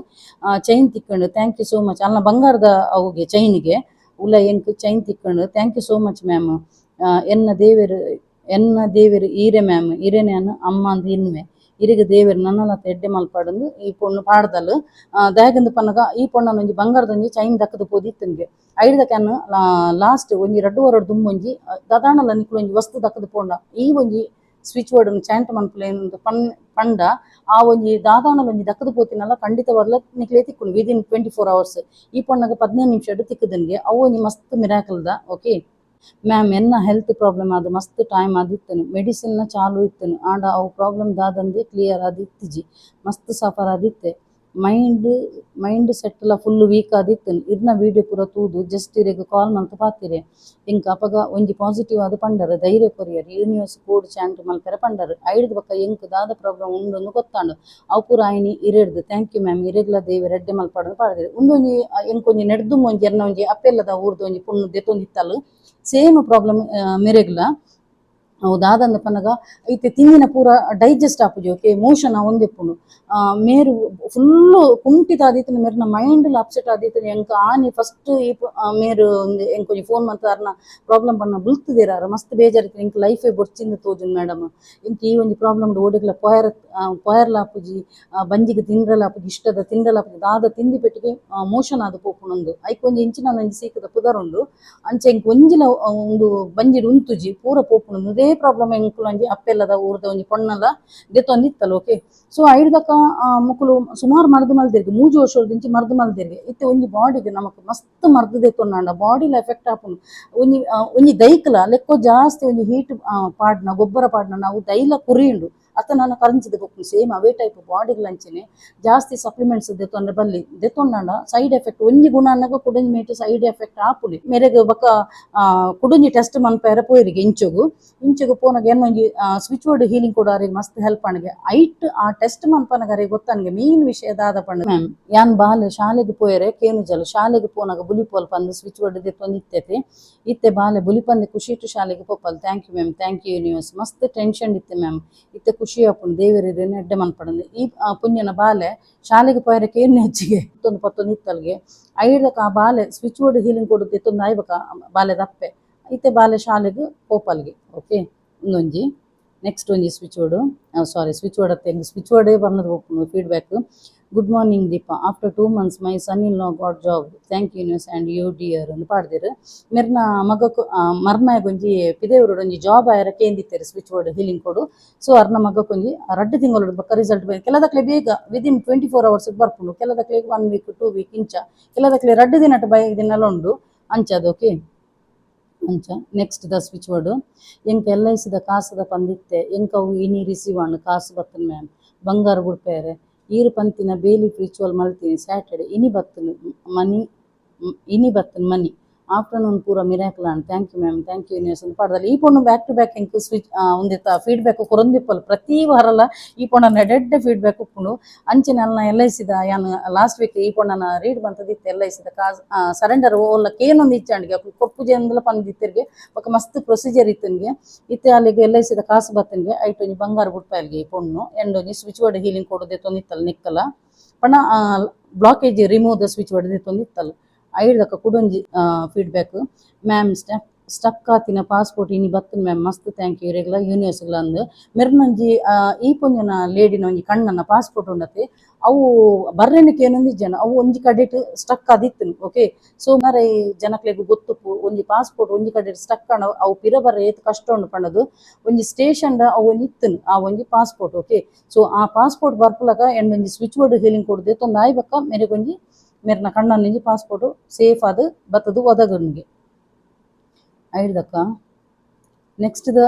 [SPEAKER 1] ಚೈನ್ ತಿಕ್ಕೊಂಡು ಥ್ಯಾಂಕ್ ಯು ಸೋ ಮಚ್ ಅಲ್ಲ ಬಂಗಾರದ ಅವುಗೆ ಚೈನ್ಗೆ ಉಲ್ಲೈ ಎಂಕ್ ಚೈನ್ ತಿಕ್ಕೊಂಡು thank you so much ma'am ಎನ್ನ ದೇವೆರು ಈರೆ ಮ್ಯಾಮ್ ಇರೆನೇನು ಅಮ್ಮ ಅಂದ್ ಇನ್ನುವೆ ಇರಿಗೆ ದೇವೆರು ನನ್ನಲತ್ತ ಎಡ್ಡೆ ಮಲ್ಪಾಡಂದು ಈ ಪೊಣ್ಣು ಪಾಡ್ದಲು ದಾಯಕಂದ ಪನ್ನಗ ಈ ಪೊಣ್ಣನ ಒಂಜಿ ಬಂಗಾರದೊಂಜಿ ಚೈನ್ ದಕ್ಕದು ಪೋದಿತ್ತನ್ಗೆ ಐಡ್ದ ಕ್ಯಾನ್ ಲಾಸ್ಟ್ ಒಂಜಿ 2 ದುಮ್ಮೊಂಜಿ ದದಾಣಲ ನಿಕ್ಲು ಒಂಜಿ ವಸ್ತು ದಕ್ಕದು ಪೋಂಡ ಈ ಒಂಜಿ ಸ್ವಿಚ್ ವರ್ಡ್ ಚಾಂಟ್ ಮನ್ಪುಲೆಂದು ಪಂಡ ಆ ಒಂಜಿ ದಾದಾಣಲ ಒಂಜಿ ದಕ್ಕದು ಪೋತಿನಲ್ಲ ಖಂಡಿತವಾಗ್ಲ ನಿಕ್ಲೆ ತಿಕ್ಕುಂಡು ವಿದಿನ್ 24 hours ಈ ಪೊಣ್ಣಗ 15 ನಿಮಿಷ ತಿಕ್ಕದಂಗೆ ಅವು ಒಂಜಿ ಮಸ್ತ್ ಮಿರಾಕಲ್ದ. ಓಕೆ ಮ್ಯಾಮ್ ಎನ್ನ ಹೆಲ್ತ್ ಪ್ರಾಬ್ಲಮ್ ಆದ ಮಸ್ತ್ ಟೈಮ್ ಆದಿತ್ತನು ಮೆಡಿಸಿನ್ನ ಚಾಲು ಇತ್ತನು ಆಂಡ ಅವು ಪ್ರಾಬ್ಲಮ್ ದಾದಂದೆ ಕ್ಲಿಯರ್ ಆದಿತ್ತಿಜಿ ಮಸ್ತ್ ಸಫರ್ ಆದಿತ್ತೆ ಮೈಂಡ್ ಸೆಟ್ಲ ಫುಲ್ ವೀಕ್ ಆದಿತ್ತನು ಇರ್ನ ವೀಡಿಯೋ ಪೂರ ತೂದು ಜಸ್ಟ್ ಇರೆಗ್ ಕಾಲ್ ಮಲ್ತು ಪಾತಿರೆ ಎಂಕ್ ಅಪಗ ಒಂಜಿ ಪಾಸಿಟಿವ್ ಆದ ಪಂಡರು ಧೈರ್ಯ ಕೊರಿಯರ್ ಯೂನಿವರ್ಸ್ ಕೋಡ್ ಚಾಂಟ್ ಮಲ್ಪೆರೆ ಪಂಡರು ಐಡ್ದ ಬಕ್ಕ ಎಂಕ್ ದಾದ ಪ್ರಾಬ್ಲಮ್ ಉಂಡೊಂದು ಗೊತ್ತಾಂಡು ಅವು ಪೂರ ಆಯ್ನಿ ಇರೆಡ್ದು ಥ್ಯಾಂಕ್ ಯು ಮ್ಯಾಮ್ ಇರೆಗ್ಲ ದೇವ ರೆಡ್ಡೆ ಮಲ್ಪಾಡದು ಪಾಡಿದೆ ಉಂದೊಂಜಿ ಎಂಕೊಂಜಿ ನೆಡ್ದು ಒಂಜಿ ಎರ್ನ ಒಂಜಿ ಅಪ್ಪೆಲ್ಲದ ಊರ್ದು ಒಂಜಿ ಪುಣ್ಣು ದೆತ್ತೊಂದಿತ್ತಲು ಸೇಮ್ ಪ್ರಾಬ್ಲಮ್ ಮೆರೆಗ್ಲ ಅವು ದಾದಂದ ಪನ್ನಗ ಐತೆ ತಿಂದಿನ ಪೂರ ಡೈಜೆಸ್ಟ್ ಆಪುಜಿ ಓಕೆ ಮೋಷನ್ ಒಂದೆಪ್ಪುನು ಮೇರು ಫುಲ್ಲು ಕುಂಠಿತ ಆದಿತ್ತು ಮೇರ್ನ ಮೈಂಡ್ಲ ಅಪ್ಸೆಟ್ ಆದಿತ್ತು ಎಂಕ್ ಆನಿ ಫಸ್ಟ್ ಈ ಮೇರು ಎಂಕೊಂಜಿ ಫೋನ್ ಮಂತ ಅರ್ನ ಪ್ರಾಬ್ಲಮ್ ಪನ್ನ ಬುಲ್ತದಿರಾರ ಮಸ್ತ್ ಬೇಜಾರಿತ್ತು ಎಂಕ್ ಲೈಫೇ ಬೊರ್ಚಿಂದ ತೋಜುನ್ ಮೇಡಮ್ ಎಂಕ್ ಈ ಒಂಜಿ ಪ್ರಾಬ್ಲಮ್ ಓಡಿಗ್ಲ ಪೊಯರ್ಲ ಆಪುಜಿ ಬಂಜಿಗೆ ತಿಂಡ್ರಲ ಆಪುಜಿ ಇಷ್ಟದ ತಿಂಡಲ ಆಪುಜಿ ದಾದ ತಿಂದಿ ಪೆಟ್ಟಿಗೆ ಮೋಷನ್ ಆದ ಪೋಪುನೊಂದು ಐಕೊಂಜಿ ಇಂಚಿನ ಒಂಜಿ ಸೀಕದ ಪುದರುಂಡು ಅಂಚೆ ಎಂಕ್ ಒಂಜಿಲ ಒಂದು ಬಂಜಿಡ್ ಉಂತುಜಿ ಪೂರ ಪೋಪುನೊಂದು ಇದೇ ಪ್ರಾಬ್ಲಮ್ ಎಂಕುಲು ಒಂಜಿ ಅಪ್ಪೆಲ್ಲದ ಊರ್ದ ಒಂಜಿ ಪೊಣ್ಣಲ ದೆತ್ತೊಂದಿತ್ತಲ್ಲ ಓಕೆ. ಸೊ ಐಡ್ದಕ್ಕ ಮುಕ್ಕುಲು ಸುಮಾರು ಮರ್ದು ಮಲ್ದಿರ್ಗೆ 3 ವರ್ಷದಿಂಚಿ ಮರ್ದು ಮಲ್ದಿರ್ಗೆ ಇತ್ತೆ ಒಂಜಿ ಬಾಡಿಗೆ ನಮಕ್ ಮಸ್ತ್ ಮರ್ದು ದೆತ್ತೊಂಡ ಬಾಡಿಲ ಎಫೆಕ್ಟ್ ಆಪುಂಡು ಒಂಜಿ ದೈಕ್ಲ ಲೆಕ್ಕೋ ಜಾಸ್ತಿ ಒಂಜಿ ಹೀಟ್ ಪಾಡ್ನ ಗೊಬ್ಬರ ಪಾಡ್ನ ನಾವು ದೈಲ ಕುರಿಯುಂಡು ಅತ್ತ ನಾನು ಕರಂಚಿದ ಗೊಪ್ಪು ಸೇಮ್ ಅವೇ ಟೈಪ್ ಬಾಡಿಗೆ ಲಂಚಿನಿ ಜಾಸ್ತಿ ಸಪ್ಲಿಮೆಂಟ್ಸ್ ದೆತ್ತೊಂಡ್ರೆ ಬಲ್ಲಿ ದೆತ್ತೊಂಡ ಸೈಡ್ ಎಫೆಕ್ಟ್ ಒಂಜಿ ಗುಣ ಅನ್ನಗ ಕುಡಂಜಿ ಮೇಟ್ ಸೈಡ್ ಎಫೆಕ್ಟ್ ಆಪುಲಿ ಮೇರೆಗ್ ಬಕ್ಕ ಕುಡಂಜಿ ಟೆಸ್ಟ್ ಮನ್ಪೇರ ಪೋಯಿರಿಗೆ ಇಂಚೆಗ್ ಪೋನಾಗ ಏನೊಂಜಿ ಸ್ವಿಚ್ ವರ್ಡ್ ಹೀಲಿಂಗ್ ಕೊಡೋರಿಗೆ ಮಸ್ತ್ ಹೆಲ್ಪ್ ಆಣಿಗೆ ಐಟ್ ಆ ಟೆಸ್ಟ್ ಮನ್ಪನಗರೆ ಗೊತ್ತನ್ಗೆ ಮೇನ್ ವಿಷಯ ದಾದ ಪಂಡ ಮ್ಯಾಮ್ ಯಾನ್ ಬಾಲೆ ಶಾಲೆಗೆ ಪೋಯರೆ ಕೇನುಜಲು ಶಾಲೆಗೆ ಪೋನಾಗ ಬುಲಿಪೋಲ್ ಪಂದು ಸ್ವಿಚ್ ವರ್ಡ್ ದೆತ್ತೊಂದಿತ್ತೆ ಇತ್ತೆ ಬಾಲೆ ಬುಲಿಪಂದೆ ಖುಷಿಟ್ಟು ಶಾಲೆಗೆ ಪೋಪಲ್ thank you ma'am thank you universe ಮಸ್ತ್ ಟೆನ್ಷನ್ ಇತ್ತೆ ಮ್ಯಾಮ್ ಇತ್ತೆ ಖುಷಿ ಆಪುಂಡು ದೇವರಿರೇನು ಎಡ್ಡೆ ಮನ್ಪಡಂದು ಈ ಪುಂಜನ ಬಾಲೆ ಶಾಲೆಗೆ ಪೋಯರೆ ಕೇನು ಹೆಚ್ಚಿಗೆ ಪತ್ತೊಂದು ಇತ್ತಲ್ಗೆ ಐದಕ್ಕ ಆ ಬಾಲೆ ಸ್ವಿಚ್ ವರ್ಡ್ ಹೀಲಿಂಗ್ ಕೊಡುತ್ತೆ ಇತ್ತೊಂದು ಆಯ್ಬಕ ಬಾಲೆ ದಪ್ಪೆ ಇತ್ತೆ ಬಾಲೆ ಶಾಲೆಗೆ ಪೋಪಲ್ಗೆ ಓಕೆ ಇನ್ನೊಂಜಿ ನೆಕ್ಸ್ಟ್ ಒಂಜಿ ಸ್ವಿಚ್ ವರ್ಡ್ ಅತ್ತೆ ಸ್ವಿಚ್ ವರ್ಡೇ ಬರ್ನದು ಹೋಗ್ನು feedback. Good morning Deepa after 2 months my son in law got job thank you news and you dear ಅಂತ ಪಾಡ್ದಿರು ಮೆರ್ನ ಮಗಕ್ಕೆ ಮರ್ಮಾಯಗೊಂಜಿ ಪಿದೇವ್ರು ಒಂಜಿ ಜಾಬ್ ಆಯರ ಕೇಂದಿತ್ತೇರು switch word healing code. So ಅರ್ನ ಮಗಕ್ಕೊಂಜಿ 2 ತಿಂಗಳು ಬಕ್ಕ ರಿಸಲ್ಟ್ ಕೆಲದಕ್ಲೆ ಬೇಗ ವಿದಿನ್ 24 hours ಬರ್ಪುಂಡು ಕೆಲದಕ್ಲೆ 1 week 2 week ಇಂಚ ಕೆಲದಕ್ಲೆ 2 ದಿನಟ ದಿನಲ ಉಂಡು ಅಂಚದು ಓಕೆ ಅಂಚ. ನೆಕ್ಸ್ಟ್ ದ ಸ್ವಿಚ್ ವರ್ಡ್ ಎಂಕ LICದ ಕಾಸದ ಪಂದಿತ್ತೆ ಎಂಕವು ಇನಿ ರಿಸೀವ್ ಆಂಡು ಕಾಸು ಬತ್ತನು ಮ್ಯಾಮ್ ಬಂಗಾರ ಗುಡ್ಪೇರೆ ಈರು ಪಂತಿನ ಬೇಲಿ ರಿಚುವಲ್ ಮಲ್ತೀನಿ ಸ್ಯಾಟರ್ಡೆ ಇನಿ ಬತ್ತನು ಮನಿ ಆಫ್ಟರ್ನೂನ್ ಪೂರ miracle and thank you ma'am thank you news ಅಂತ ಪಾಡ್ದಲ್ಲಿ ಈ ಪೊಣ್ಣು ಬ್ಯಾಕ್ ಟು ಬ್ಯಾಕ್ ಎಂಕ್ ಸ್ವಿಚ್ ಒಂದಿತ್ತ ಫೀಡ್ಬ್ಯಾಕ್ ಕೊರೊಂದಿಪ್ಪಲು ಪ್ರತಿ ವಾರಲ್ಲ ಈ ಪೊಣ್ಣನ ಎಡ್ಡೆ ಫೀಡ್ಬ್ಯಾಕ್ ಉಪ್ಪುಂಡು ಅಂಚಿನ ಅಲ್ಲ LICದ ಯಾನ್ ಲಾಸ್ಟ್ ವೀಕ್ ಈ ಪೊಣ್ಣನ ರೀಡ್ ಬಂತದಿತ್ತು LICದ ಸರೆಂಡರ್ ಓಲ್ಲ ಕೇನೊಂದು ಇಚ್ಚಾಂಡಿಗೆ ಕೊಪ್ಪುಜೆ ಅಂದಲ ಪಂದಿತ್ತಿರ್ಗೆ ಬೊಕ್ಕ ಮಸ್ತ್ ಪ್ರೊಸೀಜರ್ ಇತ್ತನ್ಗೆ ಇತ್ತೆ ಅಲ್ಲಿಗೆ LICದ ಕಾಸು ಬತ್ತನ್ಗೆ ಐಟೊಂಜಿ ಬಂಗಾರ ಗುಡ್ಪಾಯಲ್ಗೆ ಈ ಪೊಣ್ಣು ಎಂಡೊಂಜಿ ಸ್ವಿಚ್ ವರ್ಡ್ ಹೀಲಿಂಗ್ ಕೊಡೋದೆ ತೊಂದಿತ್ತಲ್ಲ ನಿಕ್ಕಲ ಪಣ blockage remove the switch word ತೊಂದಿತ್ತಲ್ಲ ಐದಕ್ಕ ಕುಡೊಂಜಿ ಫೀಡ್ಬ್ಯಾಕ್ ಮ್ಯಾಮ್ ಸ್ಟಕ್ ಆತಿನ ಪಾಸ್ಪೋರ್ಟ್ ಇನಿ ಬತ್ತನ ಮ್ಯಾಮ್ ಮಸ್ತ್ ಥ್ಯಾಂಕ್ ಯು ಇರೆಗ್ಲ ಯೂನಿವರ್ಸ್ಗಳ ಅಂದು ಮೆರ್ನೊಂಜಿ ಈ ಪೊಂಜನ ಲೇಡಿನ ಒಂಜಿ ಕಣ್ಣನ ಪಾಸ್ಪೋರ್ಟ್ ಉಂಡತೆ ಅವು ಬರ್ರೆನಕ್ಕೆ ಏನೊಂದು ಜನ ಅವು ಒಂಜಿ ಕಡೆಟ್ ಸ್ಟಕ್ ಆದಿತ್ತನು ಓಕೆ ಸೊ ಮರೆ ಜನಕ್ಲೆಗ್ ಗೊತ್ತುಪ್ಪು ಒಂಜಿ ಪಾಸ್ಪೋರ್ಟ್ ಒಂಜಿ ಕಡೆ ಸ್ಟಕ್ ಆನ ಅವು ಪಿರ ಬರ್ರೆ ಏತ್ ಕಷ್ಟ ಉಂಡು ಪಂಡದು ಒಂಜಿ ಸ್ಟೇಷನ್ ಅವು ಒಂಜಿ ಇತ್ತನು ಆ ಒಂಜಿ ಪಾಸ್ಪೋರ್ಟ್ ಓಕೆ ಸೊ ಆ ಪಾಸ್ಪೋರ್ಟ್ ಬರ್ಪುಲಗ ಎಂಡೊಂಜಿ ಸ್ವಿಚ್ ಬೋರ್ಡ್ ಹೇಲಿಂಗ್ ಕೊಡದೆ ತೊಂದು ಆಯ್ಬಕ್ಕ ಮೆರೆಗೊಂಜಿ ಮೆರ್ನ ಕಣ್ಣನೊಂಜಿ ಪಾಸ್ಪೋರ್ಟ್ ಸೇಫ್ ಅದು ಬತ್ತದು ಒದಗನ್ಗೆ ಐಡ್ದಕ್ಕ next the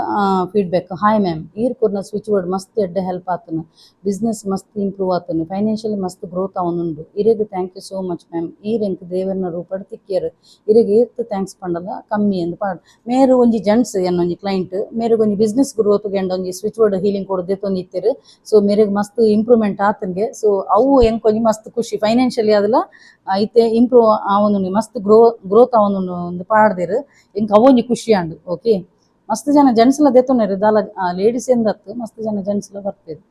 [SPEAKER 1] feedback hi ma'am ಈರ್ ಕೊರ್ನ ಸ್ವಿಚ್ ಬೋರ್ಡ್ ಮಸ್ತ್ ಎಡ್ಡೆ ಹೆಲ್ಪ್ ಆತನು ಬಿಸ್ನೆಸ್ ಮಸ್ತ್ ಇಂಪ್ರೂವ್ ಆತನು ಫೈನಾನ್ಷಿಯಲಿ ಮಸ್ತ್ ಗ್ರೋತ್ ಅವನುಂಡು ಇರೆಗ್ thank you so much ma'am ಈರ್ ಎಂಕ್ ದೇವರನ್ನ ರೂಪಡ್ ತಿಕ್ಕಿಯರು ಇರೆಗ್ ಏತ್ ಥ್ಯಾಂಕ್ಸ್ ಪಂಡಲ ಕಮ್ಮಿ ಎಂದು ಪಾಡ್ ಮೇರು ಒಂಜಿ ಜೆಂಟ್ಸ್ ಎನ್ನೊಂಜಿ ಕ್ಲೈಂಟ್ ಮೇರೆಗ್ ಒಂಜಿ ಬಿಸ್ನೆಸ್ ಗ್ರೋತ್ ಗೆಂಡ ಒಂಜಿ ಸ್ವಿಚ್ ಬೋರ್ಡ್ ಹೀಲಿಂಗ್ ಕೊಡದೆ ತೊಂದಿತ್ತೆರು ಸೊ ಮೇರೆಗ್ ಮಸ್ತ್ ಇಂಪ್ರೂವ್ಮೆಂಟ್ ಆತನ್ಗೆ ಸೊ ಅವು ಎಂಕ್ ಒಂಜಿ ಮಸ್ತ್ ಖುಷಿ ಫೈನಾನ್ಷಿಯಲಿ ಅದಲ ಐತೆ ಇಂಪ್ರೂವ್ ಅವನು ಮಸ್ತ್ ಗ್ರೋತ್ ಅವನು ಒಂದು ಪಾಡ್ದೆರು ಎಂಕ್ ಅವೊಂಜಿ ಖುಷಿ ಆಂಡು ಓಕೆ ಮಸ್ತ್ ಜನ ಜೆಂಟ್ಸ್ಲ ದೆತ್ತೊನೆರು ದಾಲ ಲೇಡೀಸ್ ಎಂದತ್ತು ಮಸ್ತ್ ಜನ ಜೆಂಟ್ಸ್ಲ ಬರ್ತಿದ್ರು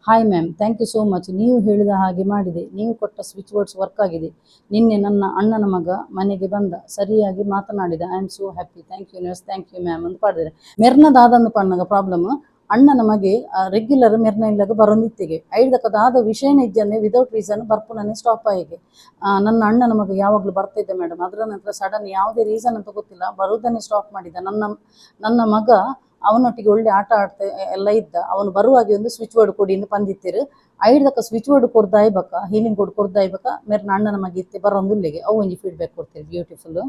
[SPEAKER 1] hi ma'am thank you so much ನೀವು ಹೇಳಿದ ಹಾಗೆ ಮಾಡಿದೆ ನೀವು ಕೊಟ್ಟ ಸ್ವಿಚ್ ಬೋರ್ಡ್ಸ್ ವರ್ಕ್ ಆಗಿದೆ ನಿನ್ನೆ ನನ್ನ ಅಣ್ಣನ ಮಗ ಮನೆಗೆ ಬಂದ ಸರಿಯಾಗಿ ಮಾತನಾಡಿದ I am so happy thank you universe thank you ma'am ಅಂತ ಪಾಡಿದ್ರೆ ಮೆರ್ನದಾದಂದು ಪಣ್ಣಗ ಪ್ರಾಬ್ಲಮ್ ಅಣ್ಣನ ಮಗೆ ರೆಗ್ಯುಲರ್ ಮೆರ್ನ ಇಲ್ಲಾಗ ಬರೋನಿತ್ತಿಗೆ ಐದಕ್ಕದಾದ ವಿಷಯನ ಇಜ್ಜಂದೆ ವಿದೌಟ್ ರೀಸನ್ ಬರ್ಪುನನೆ ಸ್ಟಾಪ್ ಆಯಿಗೆ ನನ್ನ ಅಣ್ಣನ ಮಗ ಯಾವಾಗಲೂ ಬರ್ತಿದ್ದೆ ಮೇಡಮ್ ಅದರ ನಂತರ ಸಡನ್ ಯಾವುದೇ ರೀಸನ್ ಅಂತ ಗೊತ್ತಿಲ್ಲ ಬರುವುದನ್ನೇ ಸ್ಟಾಪ್ ಮಾಡಿದ ನನ್ನ ಮಗ ಅವನೊಟ್ಟಿಗೆ ಒಳ್ಳೆ ಆಟ ಆಡ್ತಾ ಎಲ್ಲ ಇದ್ದ ಅವನು ಬರುವಾಗೆ ಒಂದು ಸ್ವಿಚ್ ಬೋರ್ಡ್ ಕೊಡಿ ಎಂದು ಪಂದಿತ್ತಿರು ಐದಕ್ಕ ಸ್ವಿಚ್ ಬೋರ್ಡ್ ಕೊಡ್ದಾಯ್ಬಕ್ಕ ಹೀಲಿಂಗ್ ಬೋರ್ಡ್ ಕೊಡ್ದಾಯ್ಬಕ್ಕ ಮೇರ್ನ ಅಣ್ಣನ ಮಗ ಇತ್ತೆ ಬರೋಂದುಲ್ಲೆಗೆ ಅವು ಒಂಜಿ ಫೀಡ್ಬ್ಯಾಕ್ ಕೊಡ್ತೇವೆ ಬ್ಯೂಟಿಫುಲ್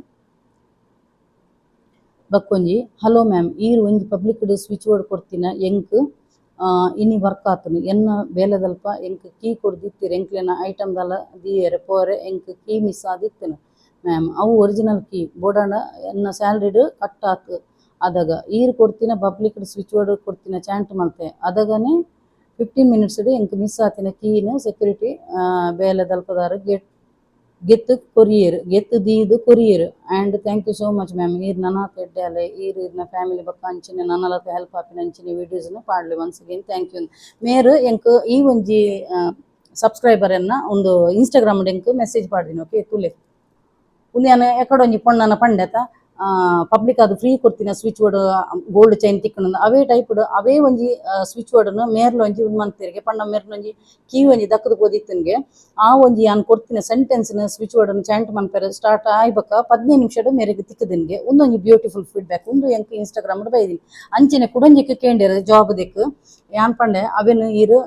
[SPEAKER 1] ಬಕ್ಕೊಂಜಿ ಹಲೋ ಮ್ಯಾಮ್ ಈರು ಒಂಜಿ ಪಬ್ಲಿಕ್ ಸ್ವಿಚ್ ಬೋರ್ಡ್ ಕೊಡ್ತಿನ ಎಂಕ್ ಇನಿ ವರ್ಕ್ ಆತನು ಎನ್ನ ಬೇಲೆದಲ್ಪ ಎಂಕ್ ಕೀ ಕೊಡ್ದಿತ್ತಿರು ಎಂಕ್ಲೆನ ಐಟಮ್ ದಲ ದಿಯರೆ ಪೋರೆ ಎಂಕ್ ಕೀ ಮಿಸ್ ಆದಿತ್ತನು ಮ್ಯಾಮ್ ಅವು ಒರಿಜಿನಲ್ ಕೀ ಬೋಡಾಂಡ ಎನ್ನ ಸ್ಯಾಲ್ರಿಡ್ ಕಟ್ ಆತು ಅದಾಗ ಈರು ಕೊಡ್ತಿನ ಪಬ್ಲಿಕ್ ಸ್ವಿಚ್ ಬೋರ್ಡ್ ಕೊಡ್ತಿನ ಚಾಂಟ್ ಮಲ್ತೆ ಅದಗನೆ 15 minutes ಎಂಕ್ ಮಿಸ್ ಆತಿನ ಕೀನು ಸೆಕ್ಯೂರಿಟಿ ಬೇಲೆದಲ್ಪದಾರ ಗೆತ್ತು ಕೊರಿಯರ್ ಗೆತ್ತು ದೀದು courier and thank you so much ma'am ಈರ್ ನನ್ನ ತೆಡ್ಡೆ ಅಲೆ ಈರ್ನ ಫ್ಯಾಮಿಲಿ ಬಕ್ಕ ಅಂಚಿನ ನನ್ನಲತ ಹೆಲ್ಪ್ ಆಪಿನ ಅಂಚಿನ ವೀಡಿಯೋಸ್ನ ಪಾಡ್ಲಿ ಒನ್ಸ್ ಅಗೇನ್ ಥ್ಯಾಂಕ್ ಯು ಮೇರು ಎಂಕ್ ಈ ಒಂಜಿ ಸಬ್ಸ್ಕ್ರೈಬರನ್ನ ಒಂದು ಇನ್ಸ್ಟಾಗ್ರಾಮ್ ಎಂಕ್ ಮೆಸೇಜ್ ಪಾಡ್ದಿನಿ ಓಕೆ ತುಲೆ ಉಂದಿಯಾನ ಎಕಡೊಂಜಿ ಪೊಣ್ಣನ ಪಂಡೆತ ಪಬ್ಲಿಕ್ ಅದು ಫ್ರೀ ಕೊಡ್ತೀನಿ ಸ್ವಿಚ್ ಬೋರ್ಡ್ ಗೋಲ್ಡ್ ಚೈನ್ ತಿಕ್ಕಣ ಅವೇ ಟೈಪ್ ಅವೇ ಒಂಜಿ ಸ್ವಿಚ್ ಬೋರ್ಡ್ನು ಮೇರ್ಲ ಒಂಜಿ ಮಂತಿರಿಗೆ ಪಂಡ ಮೇರ್ನೊಂಜಿ ಕೀ ಒಂಜಿ ದಕ್ಕದ ಬೋದಿತ್ತನ್ಗೆ ಆ ಒಂಜಿ ನಾನು ಕೊಡ್ತೀನಿ ಸೆಂಟೆನ್ಸ್ನ ಸ್ವಿಚ್ ಬೋರ್ಡ್ನ ಚಾಂಟ್ ಮನ್ಪೆರೆ ಸ್ಟಾರ್ಟ್ ಆಯ್ಬಕ್ಕ 15 ನಿಮಿಷ ಮೇರೆಗೆ ತಿಕ್ಕದಿನ್ಗೆ ಒಂದೊಂಜಿ ಬ್ಯೂಟಿಫುಲ್ ಫೀಡ್ಬ್ಯಾಕ್ ಒಂದು ಎಂಕ್ ಇನ್ಸ್ಟಾಗ್ರಾಮ್ ಬೈದಿನಿ ಅಂಚಿನ ಕುಡಂಜಿಕ್ಕೆ ಕೇಂದ್ರ ಜಾಬ್ ದಿಕ್ ಯಾನ್ ಪಂಡೆ ಅವೇನು ಈರು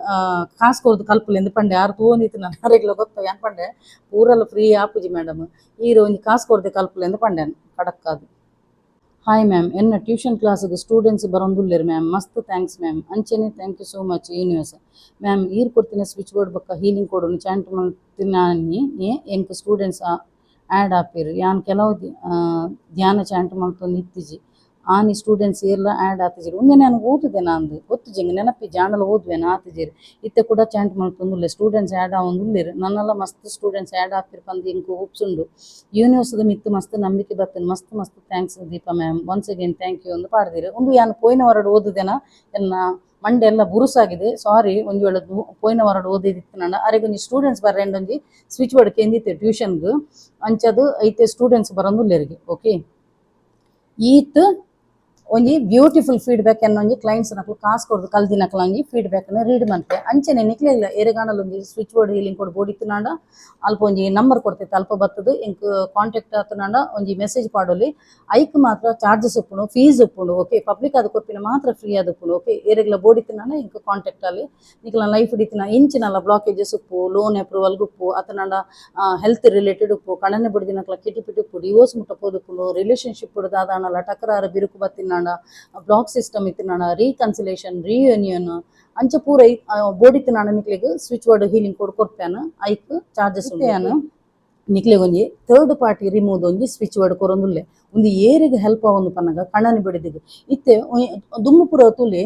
[SPEAKER 1] ಕಾಸ್ಕೋದು ಕಲ್ಪಲೆಂದು ಪಂಡೆ ಯಾರು ತೋಂದಿತ್ತು ನಾನು ಯಾರಿಗ್ಲ ಗೊತ್ತ ಯಾನ್ ಪಂಡೆ ಊರಲ್ಲ ಫ್ರೀ ಆಪುಜಿ ಮೇಡಮ್ ಈರು ಒಂಜಿ ಕಾಸ್ಕೋರ್ದೆ ಕಲ್ಪಲೆಂದು ಪಂಡೆನು ಕಡಕ್ಕಾದು ಹಾಯ್ ಮ್ಯಾಮ್ ಎನ್ನ ಟ್ಯೂಷನ್ ಕ್ಲಾಸ್ಗೆ ಸ್ಟೂಡೆಂಟ್ಸ್ ಬರೋಂದುಲ್ಲೇರು ಮ್ಯಾಮ್ ಮಸ್ತ್ ಥ್ಯಾಂಕ್ಸ್ ಮ್ಯಾಮ್ ಅಂಚೆನೆ thank you so much universe ma'am ಈರು ಕೊಡ್ತಿನ ಸ್ವಿಚ್ ಬೋರ್ಡ್ ಬಕ್ಕ ಹೀಲಿಂಗ್ ಕೊಡೋನು ಚಾಂಟ್ ಮಾಡ್ತೀನಿ ಎಂಕ್ ಸ್ಟೂಡೆಂಟ್ಸ್ ಆ್ಯಡ್ ಆಪಿರು ಯಾನ್ ಕೆಲವು ಧ್ಯಾನ ಚಾಂಟ್ ಮಾಡ್ತೊಂದು ಇತ್ತಿಜಿ ಆನಿ ಸ್ಟೂಡೆಂಟ್ಸ್ ಎಲ್ಲ ಆ್ಯಡ್ ಆತಿಜಿರು ಒಂದೇ ನಾನು ಓದಿದೆ ನಂದು ಗೊತ್ತುಜಂಗೆ ನೆನಪಿ ಜಾಣಲು ಓದುವೆನು ಆತಿಜಿರು ಇತ್ತೆ ಕೂಡ ಚಾಂಟ್ ಮಾಡ್ತೊಂದುಲ್ಲೆ ಸ್ಟೂಡೆಂಟ್ಸ್ ಆ್ಯಡ್ ಆವೊಂದುಲ್ಲೇರು ನನ್ನೆಲ್ಲ ಮಸ್ತ್ ಸ್ಟೂಡೆಂಟ್ಸ್ ಆ್ಯಡ್ ಆಪಿರು ಪಂದು ಇಂಕು ಹೋಪ್ಸುಂಡು ಯೂನಿವರ್ಸ್ದ ಮಿತ್ತು ಮಸ್ತ್ ನಂಬಿಕೆ ಬರ್ತೇನೆ ಮಸ್ತ್ thanks Deepa ma'am once again thank you ಅಂತ ಪಾಡ್ದಿರು ಒಂದು ಯಾನು ಪೋಯಿನ ಹೊರಡು ಓದುದೇನ ಎನ್ನ ಮಂಡೆ ಎಲ್ಲ ಬುರುಸಾಗಿದೆ ಸಾರಿ ಒಂದು ವೇಳೆ ಪೋಯಿನ ಹೊರಡು ಓದಿದಿತ್ತು ನಾನು ಅರೆಗೊಂದು ಸ್ಟೂಡೆಂಟ್ಸ್ ಬರ್ರೆಂಡೊಂಜಿ ಸ್ವಿಚ್ ಬೋರ್ಡ್ ಕೇಂದಿತ್ತೆ ಟ್ಯೂಷನ್ಗೆ ಅಂಚದು ಐತೆ ಸ್ಟೂಡೆಂಟ್ಸ್ ಬರೋಂದುಲ್ಲೇರಿಗೆ ಓಕೆ ಈತ್ ಒಂಜಿ ಬ್ಯೂಟಿಫುಲ್ ಫೀಡ್ಬ್ಯಾಕ್ ಎನ್ನೊಂಜಿ ಕ್ಲೈಂಟ್ಸ್ ನಕ್ಲು ಕಾಸು ಕೊಡ್ದು ಕಲ್ದಿನಕ್ಲ ಒಂಜಿ ಫೀಡ್ಬ್ಯಾಕ್ನ ರೀಡ್ ಮಾಡ್ತೆ ಅಂಚೆನೆ ನಿಕ್ಲೆ ಇಲ್ಲ ಎರೆಗಾಣಲ್ ಒಂಜಿ ಸ್ವಿಚ್ ಬೋರ್ಡ್ ಹೀಲಿಂಗ್ ಕೊಡ್ ಬೋಡಿತ್ತುನಾಂಡ ಅಲ್ಪ ಒಂಜಿ ನಂಬರ್ ಕೊಡ್ತೈತೆ ಅಲ್ಪ ಬರ್ತದೆ ಎಂಕ್ ಕಾಂಟ್ಯಾಕ್ಟ್ ಆತನಾಂಡ ಒಂಜಿ ಮೆಸೇಜ್ ಪಾಡೋಲಿ ಐಕ್ ಮಾತ್ರ ಚಾರ್ಜಸ್ ಉಪ್ಪುಂಡು ಫೀಸ್ ಉಪ್ಪುಂಡು ಓಕೆ ಪಬ್ಲಿಕ್ ಅದು ಕೊಪ್ಪಿನ ಮಾತ್ರ ಫ್ರೀ ಅದು ಉಪ್ಪುಂಡು ಓಕೆ ಎರೆಗ್ಲ ಬೋಡಿತ್ತನಾಂಡ ಎಂಕ್ ಕಾಂಟ್ಯಾಕ್ಟ್ ಅಲ್ಲಿ ನಿಕ್ಲ ಲೈಫ್ ಹಿಡಿತಿನ ಇಂಚಿನಲ್ಲ ಬ್ಲಾಕೇಜಸ್ ಉಪ್ಪು ಲೋನ್ ಅಪ್ರೂವಲ್ಗೆ ಉಪ್ಪು ಅತನಾಂಡ ಹೆಲ್ತ್ ರಿಲೇಟೆಡ್ ಉಪ್ಪು ಕಣನೆ ಬುಡ್ದಿನಕ್ಲ ಕಿಟಿಪಿಟಿ ಉಪ್ಪು ಡಿವೋರ್ಸ್ ಮುಟ್ಟ ಪೋದುಪ್ಪುಂಡು ರಿಲೇಷನ್ಶಿಪ್ ದಾದಾನಲ್ಲ ಟಕರಾರು ಬಿರುಕು ಬತ್ತಿನ ಬ್ಲಾಕ್ ಸಿಸ್ಟಮ್ ಇತ್ತಿನಾಣ ರೀಕನ್ಸಿಲೇಷನ್ ರಿಯೂನಿಯನ್ ಅಂಚ ಪೂರ ಬೋಡಿತ್ತಿನಾಣ ನಿಕ್ಲೆಗ್ ಸ್ವಿಚ್ ಬೋರ್ಡ್ ಹೀಲಿಂಗ್ ಕೊಡ್ಕೊರ್ಪ್ಯಾನು ಐಕ್ ಚಾರ್ಜಸ್ ಉಂಟು ನಿಕ್ಲೆಗ್ ಒಂಜಿ ಥರ್ಡ್ ಪಾರ್ಟಿ ರಿಮೂವ್ ಒಂಜಿ ಸ್ವಿಚ್ ಬೋರ್ಡ್ ಕೊರೊಂದುಲ್ಲೆ ಒಂದು ಏರಿಗೆ ಹೆಲ್ಪ್ ಆವೊಂದು ಪನ್ನಗ ಕಣ್ಣನಿ ಬಿಡಿದಿಗೆ ಇತ್ತೆ ದುಮ್ಮು ಪೂರ ತುಲಿ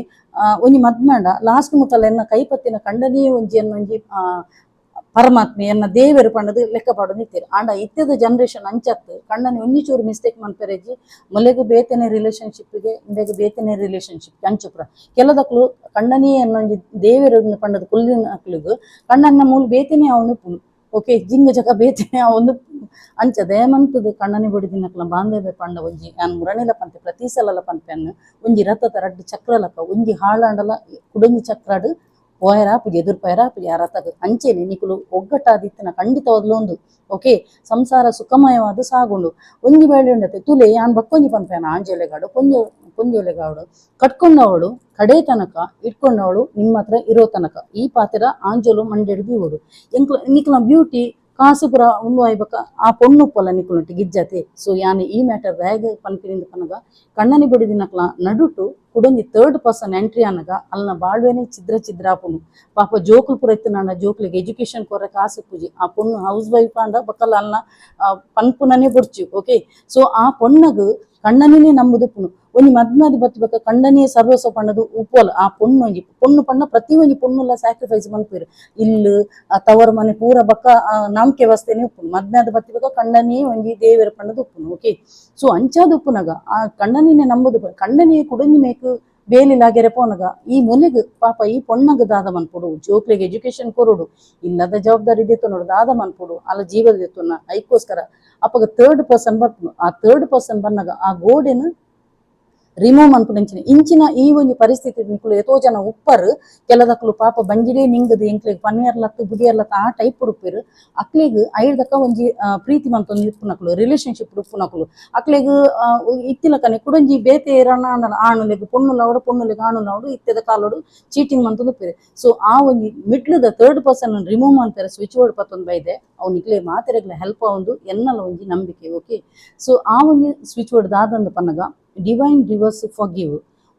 [SPEAKER 1] ಒಂಜಿ ಮದ್ಮಾಂಡ ಲಾಸ್ಟ್ ಮುಟ್ಟಲ್ಲ ಎನ್ನ ಕೈಪತ್ತಿನ ಕಂಡನೇ ಒಂಜಿ ಎನ್ನೊಂಜಿ ಪರಮಾತ್ಮೆ ಎನ್ನ ದೇವರು ಪಂಡದು ಲೆಕ್ಕ ಪಾಡು ನಿಂತಿರು ಆಂಡ ಇತ್ತೆದ ಜನರೇಷನ್ ಅಂಚತ್ತು ಕಣ್ಣನಿ ಒಂಜಿ ಚೂರು ಮಿಸ್ಟೇಕ್ ಮನ್ಪೆರೆಜಿ ಮೊಲೆಗು ಬೇತನೆ ರಿಲೇಷನ್ಶಿಪ್ಗೆ ಇಂದೆಗ್ ಬೇತನೆ ರಿಲೇಷನ್ಶಿಪ್ ಅಂಚುಪ್ರ ಕೆಲದಕ್ಲು ಕಣ್ಣನಿ ಎನ್ನೊಂಜಿ ದೇವರು ಪಂಡದು ಕುಲ್ಲಿನಕ್ಲಿಗು ಕಣ್ಣನ್ನ ಮೂಲು ಬೇತನೆ ಅವನು ಓಕೆ ಜಿಂಗ ಜಗ ಬೇತೆ ಒಂದು ಅಂಚ ದಯಮಂತದ ಕಣ್ಣನಿ ಬಡಿದಿನಕ್ಲ ಬಾಂಧವ್ಯ ಪಂಡ ಒಂಜಿ ನಾನು ಮುರಣಿಲ ಪಂತೆ ಪ್ರತಿ ಸಲಲ ಪಂಪೆನ್ನು ಒಂಜಿ ರಥದ ರಡ್ಡು ಚಕ್ರಲಕ ಒಂಜಿ ಹಾಳಾಂಡಲ ಕುಡಂಜಿ ಚಕ್ರಾಡು ಪೋಯರಾಪುಜಿ ಎದುರು ಪೋಯರಾಪುಜಿ ಆ ರಥಗ್ ಅಂಚೆನೆ ನಿಕುಲು ಒಗ್ಗಟ್ಟಾದಿತ್ತಿನ ಖಂಡಿತವಾಗ್ಲೂ ಒಂದು ಓಕೆ ಸಂಸಾರ ಸುಖಮಯವಾದ ಸಾಗುಂಡು ಒಂಜಿ ಬೇಳೆ ಉಂಡತೆ ತುಲೆ ಯಾನ್ ಬಕ್ಕೊಂಜಿ ಪಂಪೆನ ಆಂಜೆಲೆಗಾಡು ಕೊಂಜೊಲೆಗಾಡು ಕಟ್ಕೊಂಡವಳು ಕಡೆ ತನಕ ಇಟ್ಕೊಂಡವಳು ನಿಮ್ಮ ಹತ್ರ ಇರೋ ತನಕ ಈ ಪಾತ್ರ ಆಂಜಲು ಮಂಡೆಡು ಬೀವೋಡು ಎಂಕ್ಲ ನಿಕ್ಲ ಬ್ಯೂಟಿ ಕಾಸು ಪುರ ಒಂದು ಆಯ್ಬಕ ಆ ಪೊಣ್ಣು ಪೊಲ ನಿಕ್ಕುಲಂಟಿ ಗಿಜ್ಜತೆ ಸೊ ಯಾನೆ ಈ ಮ್ಯಾಟರ್ ಹೇಗೆ ಪನ್ಪಿನಿಂದ ಪನಗ ಕಣ್ಣನಿ ಬಡಿದಿನಕ್ಲ ನಡುಟು ಕುಡೊಂದಿ ಥರ್ಡ್ ಪರ್ಸನ್ ಎಂಟ್ರಿ ಅನ್ನಗ ಅಲ್ನ ಬಾಳ್ವೆನೆ ಚಿದ್ರ ಆಪುನು ಪಾಪ ಜೋಕುಲು ಪುರ ಇತ್ತು ಜೋಕ್ಲಿಗೆ ಎಜುಕೇಶನ್ ಕೊರ ಕಾಸು ಪೂಜಿ ಆ ಪೊಣ್ಣು ಹೌಸ್ ವೈಫ್ ಅಂಡ ಬಕ್ಕಲ್ಲ ಅಲ್ನ ಪನ್ಪುನನೆ ಬುಡ್ಚು ಓಕೆ ಸೊ ಆ ಪೊಣ್ಣಗು ಕಣ್ಣನಿನೇ ನಂಬುದುಪ್ಪುನು ಒಂಜಿ ಮದ್ಮಾದಿ ಬತ್ತಬೇಕ ಕಣ್ಣನಿಯೇ ಸರ್ವಸ್ವ ಪಂಡದು ಉಪ್ಪೋಲ ಆ ಪೊಣ್ಣು ಪಂಡ ಪ್ರತಿ ಒಂಜಿ ಪೊಣ್ಣುಲ ಸ್ಯಾಕ್ರಿಫೈಸ್ ಮನ್ಪೇರು ಇಲ್ಲು ತವರ ಮನೆ ಪೂರ ಬಕ್ಕ ನಂಬಿಕೆ ವಸ್ತೇನೆ ಉಪ್ಪುನು ಮದ್ಮಾದ ಬತ್ತಬೇಕ ಕಣ್ಣನಿಯೇ ಒಂಜಿ ದೇವರ ಪಂಡದು ಉಪ್ಪುನು ಓಕೆ ಸೊ ಅಂಚಾದ ಉಪ್ಪುನಗ ಆ ಕಣ್ಣನಿನೇ ನಂಬುದು ಕಣ್ಣನಿಯೇ ಕುಡಂಜಿ ಮೇಕು ಬೇಲಿಲಾಗೆರೆ ಪೋನಗ ಈ ಮೊನೆಗ್ ಪಾಪ ಈ ಪೊಣ್ಣಗ ದಾದ ಮನ್ಪುಡು ಜೋಕ್ಲಿಗೆ ಎಜುಕೇಶನ್ ಕೊರುಡು ಇಲ್ಲದ ಜವಾಬ್ದಾರಿ ದೆತ್ತು ನೋಡು ದಾದ ಮನ್ಪುಡು ಅಲ್ಲ ಜೀವದ ದೆತ್ತುನ ಐಕೋಸ್ಕರ ಅಪ್ಪಗ ಥರ್ಡ್ ಪರ್ಸನ್ ಬರ್ಪುನು ಆ ಥರ್ಡ್ ಪರ್ಸನ್ ಬನ್ನಗ ಆ ಗೋಡೆನು ರಿಮೂವ್ ಮನ್ಪುಡು ಇಂಚಿನ ಈ ಒಂಜಿ ಪರಿಸ್ಥಿತಿ ನಿಕುಲು ಎತೋ ಜನ ಉಪ್ಪರ್ ಕೆಲದಕ್ಲು ಪಾಪ ಬಂಜಿಡೇ ನಿಂಗದು ಎಂಕ್ಲೆಗ್ ಪನ್ನಿಯರ್ಲತ್ತು ಬುಡಿಯರ್ಲತ್ತು ಆ ಟೈಪ್ ಉಡುಪೇರು ಅಕ್ಲೆಗ್ ಐಡ್ದಕ್ಕ ಒಂಜಿ ಪ್ರೀತಿ ಮಂತೊಂದು ಇಪ್ಪುನಕ್ಲು ರಿಲೇಶನ್ಶಿಪ್ ಉಪ್ಪುನಕ್ಲು ಅಕ್ಲೆಗ್ ಇತ್ತಿಲಕನೆ ಕುಡೊಂಜಿ ಬೇತೆ ರಣ ಆಣುಲೆಗ್ ಪೊಣ್ಣುಲೆಗ್ ಆಣುಲವಡು ಇತ್ತೆದ ಕಾಲೋಡು ಚೀಟಿಂಗ್ ಮಂತೊಂದು ಉಪ್ಪೇರು ಸೊ ಆ ಒಂಜಿ ಮಿಡ್ಲದ ಥರ್ಡ್ ಪರ್ಸನ್ ರಿಮೂವ್ ಮಾಡ್ತಾರೆ ಸ್ವಿಚ್ ಬೋರ್ಡ್ ಪತ್ತೊಂದು ಬೈದೆ ಅವ್ನು ಇಕ್ಲೆ ಮಾತೆರೆಗ್ಲ ಹೆಲ್ಪ್ ಒಂದು ಎನ್ನಲ ಒಂಜಿ ನಂಬಿಕೆ ಓಕೆ ಸೊ ಆ ಒಂಜಿ ಸ್ವಿಚ್ ಬೋರ್ಡ್ ದಾದಂದು ಪನ್ನಗ ಡಿವೈನ್ ರಿವರ್ಸ್ ಫಾರ್ಗಿವ್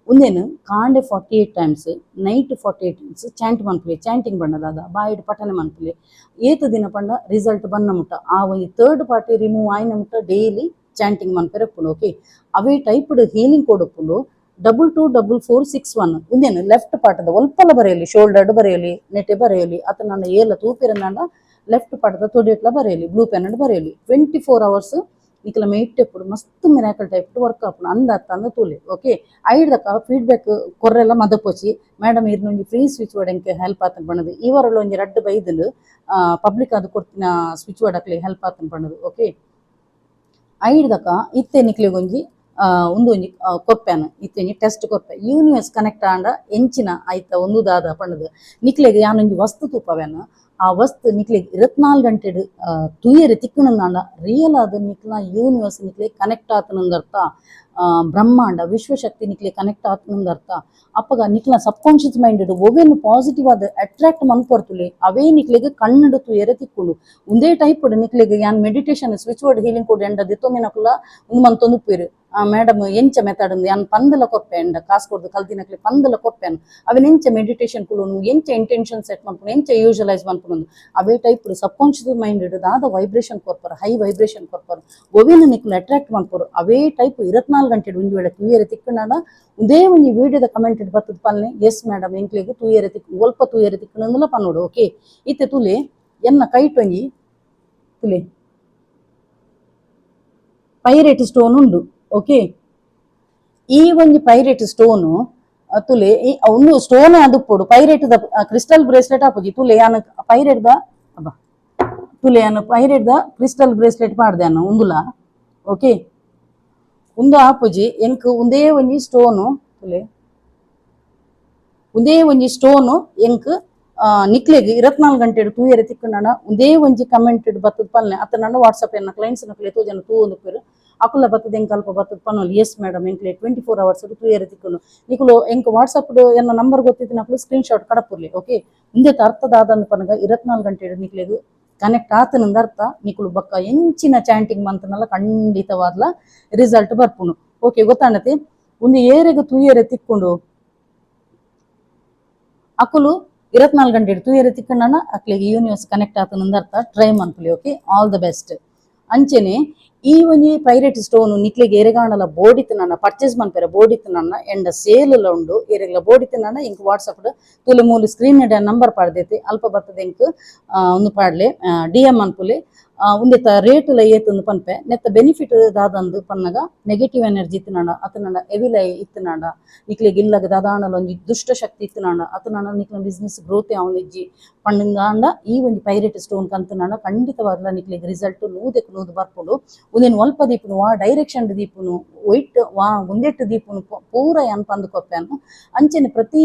[SPEAKER 1] ಉಂದೇನು ಕಾಂಡೆ 48 ಟೈಮ್ಸ್ ನೈಟ್ 48 ಟೈಮ್ಸ್ ಚಾಂಟ್ ಮನ್ಪುಲೆ ಚಾಂಟಿಂಗ್ ಬಣ್ಣದಾದ ಬಾಯಿಡ್ ಪಠನೆ ಮನ್ಪುಲೆ ಏತು ದಿನ ಪಂಡ ರಿಸಲ್ಟ್ ಬನ್ನ ಮುಟ್ಟ ಆ ಒಂದು ಥರ್ಡ್ ಪಾರ್ಟಿ ರಿಮೂವ್ ಆಯ್ನ ಮುಟ್ಟ ಡೈಲಿ ಚಾಂಟಿಂಗ್ ಮನ್ಪೆರಪ್ಪುಂಡು ಓಕೆ ಅವೇ ಟೈಪ್ಡ್ ಹೀಲಿಂಗ್ ಕೊಡಪ್ಪುಂಡು 224461 ಉಂದೇನು ಲೆಫ್ಟ್ ಪಾರ್ಟದ ಒಲ್ಪಲ ಬರೆಯಲಿ ಶೋಲ್ಡರ್ಡ್ ಬರೆಯಲಿ ನೆಟೆ ಬರೆಯಲಿ ಅತ ನನ್ನ ಏಲ ತೂಪಿರಂದಾಂಡ ಲೆಫ್ಟ್ ಪಾರ್ಟದ ತೊಡೆಟ್ಲ ಬರೆಯಲಿ ಬ್ಲೂ ಪೆನ್ ಬರೆಯಲಿ 24 hours ನಿಕಲ ಮೇಟ್ ಎప్పుడు ಮಸ್ತ್ ಮಿರಾಕಲ್ ಟೈಪ್ ವರ್ಕ್ ಆಪುಂಡು ಅಂದ ತೂಲೆ ಓಕೆ ಐಡ್ದಕ್ಕ ಫೀಡ್ಬ್ಯಾಕ್ ಕೊರ್ರೆಲ್ಲ ಮದಪೋಚಿ ಮೇಡಮ್ ಇರ್ನೊಂಜಿ ಫ್ರೀ ಸ್ವಿಚ್ ಬೋರ್ಡ್ ಎಂಕೆ ಹೆಲ್ಪ್ ಆತನ್ ಬಣ್ಣದು ಇವರಲ್ಲಿ ಒಂಜಿ ರಡ್ಡು ಬೈದಲು ಪಬ್ಲಿಕ್ ಅದು ಕೊಡ್ತಿನ ಸ್ವಿಚ್ ಬೋರ್ಡ್ ಅಕ್ಲಿ ಹೆಲ್ಪ್ ಆತನ್ ಬಣ್ಣದು ಓಕೆ ಐಡ್ದಕ್ಕ ಇತ್ತೆ ನಿಕ್ಲಿಗೆ ಒಂಜಿ ಒಂದೊಂಜಿ ಕೊರ್ಪ್ಯಾನ್ ಇತ್ತೆಂಜಿ ಟೆಸ್ಟ್ ಕೊರ್ಪೆ ಯೂನಿವರ್ಸ್ ಕನೆಕ್ಟ್ ಆಂಡ ಎಂಚಿನ ಆಯ್ತ ಒಂದು ದಾದ ಪಣ್ಣದು ನಿಕ್ಲೆಗ್ ಯಾನೊಂಜಿ ವಸ್ತು ತೂಪವ್ಯಾನ ಆ ವಸ್ತು ನಿಕ್ಲೆಗ್ 24 ಗಂಟೆಡ್ ತೂಯರೆ ತಿಕ್ಕಣಂದಾಂಡ ರಿಯಲ್ ಆದ ನಿಕ್ಲ ಯೂನಿವರ್ಸ್ ನಿಕ್ಲೆ ಕನೆಕ್ಟ್ ಆತನಂದರ್ಥ ಬ್ರಹ್ಮಾಂಡ ವಿಶ್ವಶಕ್ತಿ ನಿಕ್ಲೆ ಕನೆಕ್ಟ್ ಆತನಂದರ್ಥ ಅಪ್ಪಗ ನಿಕ್ಲ ಸಬ್ ಕಾನ್ಶಿಯಸ್ ಮೈಂಡ್ ಒವೇನು ಪಾಸಿಟಿವ್ ಆದ ಅಟ್ರಾಕ್ಟ್ ಮನ್ಪೊರ್ತುಲೆ ಅವೇ ನಿಕ್ಲೆಗ್ ಕಣ್ಣಡು ತೂಯರೆ ತಿಕ್ಕುಂಡು ಒಂದೇ ಟೈಪ್ ನಿಕ್ಲೆಗ್ ಯಾನ್ ಮೆಡಿಟೇಷನ್ ಸ್ವಿಚ್ ಬೋರ್ಡ್ ಹೀಲಿಂಗ್ ಕೊಡ್ ಎಂಡ ದಿತ್ತೊಂದಿನಕುಲ ಒಂದು ಮಂತೊಂದು ಉಪ್ಪೇರು ಮೇಡಮ್ ಎಂಚ ಮೆಥಡ್ ಯಾನ್ ಪಂದಲ ಕೊರ್ಪೆ ಎಂಡ ಕಾಸು ಕೊಡ್ದು ಕಲ್ತಿನಕ್ಲೆ ಪಂದಲ ಕೊರ್ಪೆನ್ ಅವನ್ ಎಂಚ ಮೆಡಿಟೇಷನ್ ಕುಲುನು ಎಂಚ ಇಂಟೆನ್ಷನ್ ಸೆಟ್ ಮನ್ಪುನು ಎಂಚ ಯೂಶಲೈಸ್ ಮನ್ಪುನು ಅವೇ ಟೈಪ್ ಸಬ್ ಕಾನ್ಶಿಯಸ್ ಮೈಂಡ್ ದಾದ ವೈಬ್ರೇಷನ್ ಕೊರ್ಪರು ಹೈ ವೈಬ್ರೇಷನ್ ಕೊರ್ಪರು ಒವೇನು ನಿಕ್ಲು ಅಟ್ರಾಕ್ಟ್ ಮನ್ಪರು ಅವೇ ಟೈಪ್ 24 ಗಂಟೆಡ್ ಒಂಜಿ ವೇಳೆ ತೂಯರೆ ತಿಕ್ಕನಾಡ ಒಂದೇ ಒಂಜಿ ವಿಡಿಯೋದ ಕಮೆಂಟ್ ಬರ್ತದ ಪಲ್ಲೆ ಎಸ್ ಮೇಡಮ್ ಎಂಕ್ಲೆಗ್ ತೂಯರೆ ತಿಕ್ಕು ಒಲ್ಪ ತೂಯರೆ ತಿಕ್ಕನಂದಲ ಪನ್ನೋಡು ಓಕೆ ಇತ್ತೆ ತುಲೆ ಎನ್ನ ಕೈಟ್ ಒಂಜಿ ತುಲೆ ಪೈರೇಟ್ ಸ್ಟೋನ್ ಉಂಡು ಓಕೆ ಈ ಒಂಜಿ ಪೈರೇಟ್ ಸ್ಟೋನು ತುಲೆ ಒಂದು ಸ್ಟೋನ್ ಅದುಪ್ಪುಡು ಪೈರೇಟ್ ದ ಕ್ರಿಸ್ಟಲ್ ಬ್ರೇಸ್ಲೆಟ್ ಆಪುಜಿ ತುಲೆ ಯಾನ ಪೈರೇಟ್ ದ ಅಬ್ಬ ತುಲೆ ಯಾನ ಪೈರೇಟ್ ದ ಕ್ರಿಸ್ಟಲ್ ಬ್ರೇಸ್ಲೆಟ್ ಪಾಡ್ದೆ ಅನ್ನ ಉಂದುಲ ಓಕೆ ಉಂದು ಆಪುಜಿ ಎಂಕ್ ಒಂದೇ ಒಂಜಿ ಸ್ಟೋನು ತುಲೆ ಒಂದೇ ಒಂಜಿ ಸ್ಟೋನು ಎಂಕ್ ನಿಕ್ಲೆಗ್ 24 ಗಂಟೆಡ್ ತೂಯರೆ ತಿಕ್ಕುಂಡಾಂಡ ಒಂದೇ ಒಂಜಿ ಕಮೆಂಟ್ ಬತ್ತದ ಪಲ್ಲೆ ಅತ್ತ ನನ್ನ ವಾಟ್ಸಪ್ ಎನ್ನ ಕ್ಲೈಂಟ್ಸ್ ನಕ್ಲೆ ಎತೋ ಜನ ತೂವೊಂದು ಪೇರು ಅಕುಲ ಬತ್ತದ ಎಂಕ್ ಅಲ್ಪ ಬತ್ತದ ಪನ್ನೋಲಿ ಎಸ್ ಮೇಡಮ್ ಎಂಕ್ಲೆ 24 hours ತೂಯರೆ ತಿಕ್ಕುಂಡು ನಿಕುಲು ಎಂಕ್ ವಾಟ್ಸಪ್ ಎನ್ನ ನಂಬರ್ ಗೊತ್ತಿತ್ತು ನಕುಲು ಸ್ಕ್ರೀನ್ ಶಾಟ್ ಕಡಪುರ್ಲಿ ಓಕೆ ಇಂದೆತ ಅರ್ಥದಾದಂದು ಪನಗ 24 ಗಂಟೆಡ್ ನಿಕ್ಲೆಗ್ ಕನೆಕ್ಟ್ ಆತನಂದ ಅರ್ಥ ನಿಕುಲು ಬಕ್ಕ ಎಂಚಿನ ಚಾಂಟಿಂಗ್ ಮಂತನಲ್ಲ ಖಂಡಿತವಾದ್ಲ ರಿಸಲ್ಟ್ ಬರ್ಪುನು ಓಕೆ ಗೊತ್ತಾಂಡತೆ ಒಂದು ಏರೆಗ್ ತೂಯರೆ ತಿಕ್ಕುಂಡು ಅಕುಲು 24 ಗಂಟೆಡ್ ತೂಯರೆ ತಿಕ್ಕಂಡಾನ ಅಕ್ಲೆಗ್ ಯೂನಿವರ್ಸ್ ಕನೆಕ್ಟ್ ಆತನಂದ ಅರ್ಥ ಟ್ರೈ ಮನ್ಪುಲಿ ಓಕೆ ಆಲ್ ದ ಬೆಸ್ಟ್ ಅಂಚೆನೆ ಈ ಒಂಜಿ ಪೈರೇಟ್ ಸ್ಟೋನ್ ನಿಕ್ಲೆಗ್ ಎರೆಗಾಂಡಲ ಬೋಡಿತ್ತು ನನ್ನ ಪರ್ಚೇಸ್ ಮನ್ಪೆರೆ ಬೋಡಿತ್ತು ನನ್ನ ಎಂಡ ಸೇಲ್ ಉಂಡು ಎರೆಗ್ಲ ಬೋಡಿತ್ತು ನನ್ನ ಇಂಕ್ ವಾಟ್ಸಪ್ ತುಲೆ ಮೂಲು ಸ್ಕ್ರೀನ್ ನಂಬರ್ ಪಾಡ್ದೈತೆ ಅಲ್ಪ ಬರ್ತದೆ ಇಂಕ್ ಒಂದು ಪಾಡ್ಲೆ DM ಅನ್ಪುಲೆ ಉಂದೆತ ರೇಟ್ ಏತಂದು ಪನ್ಪೆ ನೆತ್ತ ಬೆನಿಫಿಟ್ ದಾದಂದು ಪನ್ನಗ ನೆಗೆಟಿವ್ ಎನರ್ಜಿ ಇತ್ತಿನಾಂಡ ಅತನಾಂಡ ಎವಿಲೈ ಇತ್ತಿನಾಂಡ ನಿಕ್ಲೆಗ್ ಇಲ್ಲಗ ದಾದಾಂಡಲ ಒಂಜಿ ದುಷ್ಟ ಶಕ್ತಿ ಇತ್ತಿನಾಂಡ ಅತನಾಂಡ ನಿಕ್ಲ ಬಿಸ್ನೆಸ್ ಗ್ರೋತ್ ಆವೊಂದಿಜ್ಜಿ ಪಂಡಂಗಾಂಡ ಈ ಒಂಜಿ ಪೈರೇಟ್ ಸ್ಟೋನ್ ಕಂತನಾಂಡ ಖಂಡಿತವಾಗ್ಲ ನಿಕ್ಲೆಗ್ ರಿಸಲ್ಟ್ ನೂದೆಕ್ ನೂದು ಬರ್ಪುಡು ಉಂದೆನ್ ಒಲ್ಪ ದೀಪುನು ವಾ ಡೈರೆಕ್ಷನ್ ದೀಪುನು ಒಯ್ಟ್ ವಾ ಮುಂದೆಟ್ಟು ದೀಪುನು ಪೂರ ಯಾನ್ ಪಂದು ಕೊಪ್ಪೆನು ಅಂಚೆನೆ ಪ್ರತಿ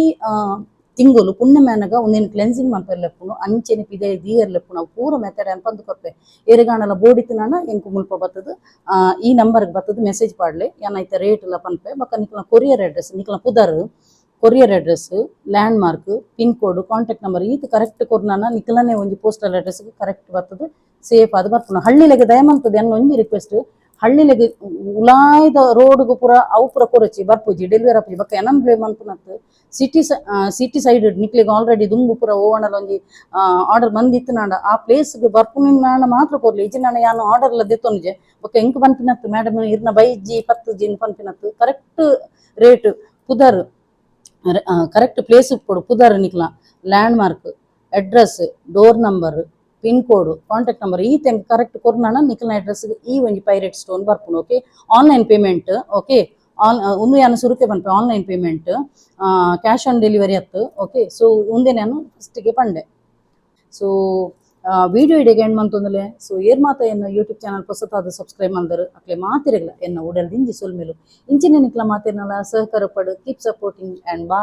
[SPEAKER 1] ತಿಂಗಳು ಪುಣ್ಯಮ್ಯಾನಗ ಒಂದೇನು ಕ್ಲೆನ್ಸಿಂಗ್ ಮಲ್ಪೆರ್ಲೆಪ್ಪುನು ಅಂಚೆನೆ ಪಿದೆ ದೀಯರ್ಲೆಪ್ಪುನು ಅವು ಪೂರ ಮೆಥಡ್ ಅನ್ ಪಂದು ಕೊರ್ಪೆ ಎರೆಗಾಣಲ ಬೋಡಿತ್ತಿನಾನ ಎಂಕು ಮುಲ್ಪ ಬತ್ತದು ಈ ನಂಬರ್ಗೆ ಬತ್ತದು ಮೆಸೇಜ್ ಪಾಡ್ಲೆ ಏನಾಯ್ತ ರೇಟ್ ಎಲ್ಲ ಪನ್ಪೆ ಬಕ್ಕ ನಿಕ್ಲ ಕೊರಿಯರ್ ಅಡ್ರೆಸ್ ನಿಕ್ಲ ಪುದರ್ courier address land mark pin code contact number ಈತ ಕರೆಕ್ಟ್ ಕೊರ್ನಾನ ನಿಕ್ಲನೆ ಒಂಜಿ ಪೋಸ್ಟಲ್ ಅಡ್ರೆಸ್ಗೆ ಕರೆಕ್ಟ್ ಬರ್ತದೆ ಸೇಫ್ ಅದು ಬರ್ಪುನು ಹಳ್ಳಿಲೆಗೆ ದಯಮಂತದ್ದು ಎನ್ನ ಒಂಜಿ ರಿಕ್ವೆಸ್ಟ್ ಹಳ್ಳಿಲೆಗೆ ಉಲಾಯ್ದ ರೋಡ್ಗು ಪೂರ ಅವು ಪೂರ ಕೊರಚಿ ಬರ್ಪುಜಿ ಡೆಲಿವರಿ ಆಪುಜಿ ಬಕ್ಕ ಎನಂ ಬ್ಲೇಮ್ ಅನ್ಪುನತ್ತು ಸಿಟಿ ಸೈಡ್ ನಿಕ್ಲಿಗೆ ಆಲ್ರೆಡಿ ದುಂಬು ಪೂರ ಓವಣಲ ಒಂಜಿ ಆರ್ಡರ್ ಬಂದಿತ್ತು ನಾಂಡ ಆ ಪ್ಲೇಸ್ಗೆ ಬರ್ಪುನಿನಾಂಡ ಮಾತ್ರ ಕೊರ್ಲಿ ಇಜ್ಜಿ ನಾನು ಯಾನು ಆರ್ಡರ್ ಎಲ್ಲ ದೆತ್ತೊಂಜೆ ಬೊಕ್ಕ ಎಂಕ್ ಪನ್ಪಿನತ್ತು ಮೇಡಮ್ ಇರ್ನ 5G 10G ಪನ್ಪಿನತ್ತು ಕರೆಕ್ಟ್ ರೇಟ್ ಪುದರ್ ಕರೆಕ್ಟ್ ಪ್ಲೇಸ್ ಕೊಡು ಪುದರ್ ನಿಕ್ಲ landmark address door number pin code contact number ಈ ತೆಂಗ್ ಕರೆಕ್ಟ್ ಕೊರ್ನಾಣ ನಿಕ್ಲ ಅಡ್ರೆಸ್ಗೆ ಈ ಒಂಜಿ ಪೈರೇಟ್ ಸ್ಟೋನ್ ಬರ್ಪುನು ಓಕೆ ಆನ್ಲೈನ್ ಪೇಮೆಂಟ್ ಓಕೆ ಒಂದು ಯಾನು ಸುರುಕೆ ಪನ್ಪೆ online payment cash on delivery ಅತ್ತು ಓಕೆ ಸೊ ಒಂದೇ ನಾನು ಫಸ್ಟಿಗೆ ಪಂಡೆ ಸೊ ವಿಡಿಯೋ ಇಡೆಗೆ ಎಂಡ್ ಮಂತೊಂದಲೆ ಸೊ ಏರ್ ಮಾತ ಎನ್ನ ಯೂಟ್ಯೂಬ್ ಚಾನಲ್ ಹೊಸತಾದ ಸಬ್ಸ್ಕ್ರೈಬ್ ಮಾಡಿದ್ರು ಅಕ್ಲೆ ಮಾತಿರಲ್ಲ ಎನ್ನ ಉಡಲ್ ದಿಂಜಿ ಸೊಲ್ಮೇಲು ಇಂಚಿನ ನಿಕ್ಲ ಮಾತಿರ್ನಲ್ಲ ಸಹಕಾರ ಪಡು ಕೀಪ್ ಸಪೋರ್ಟಿಂಗ್ ಆ್ಯಂಡ್ ಬಾ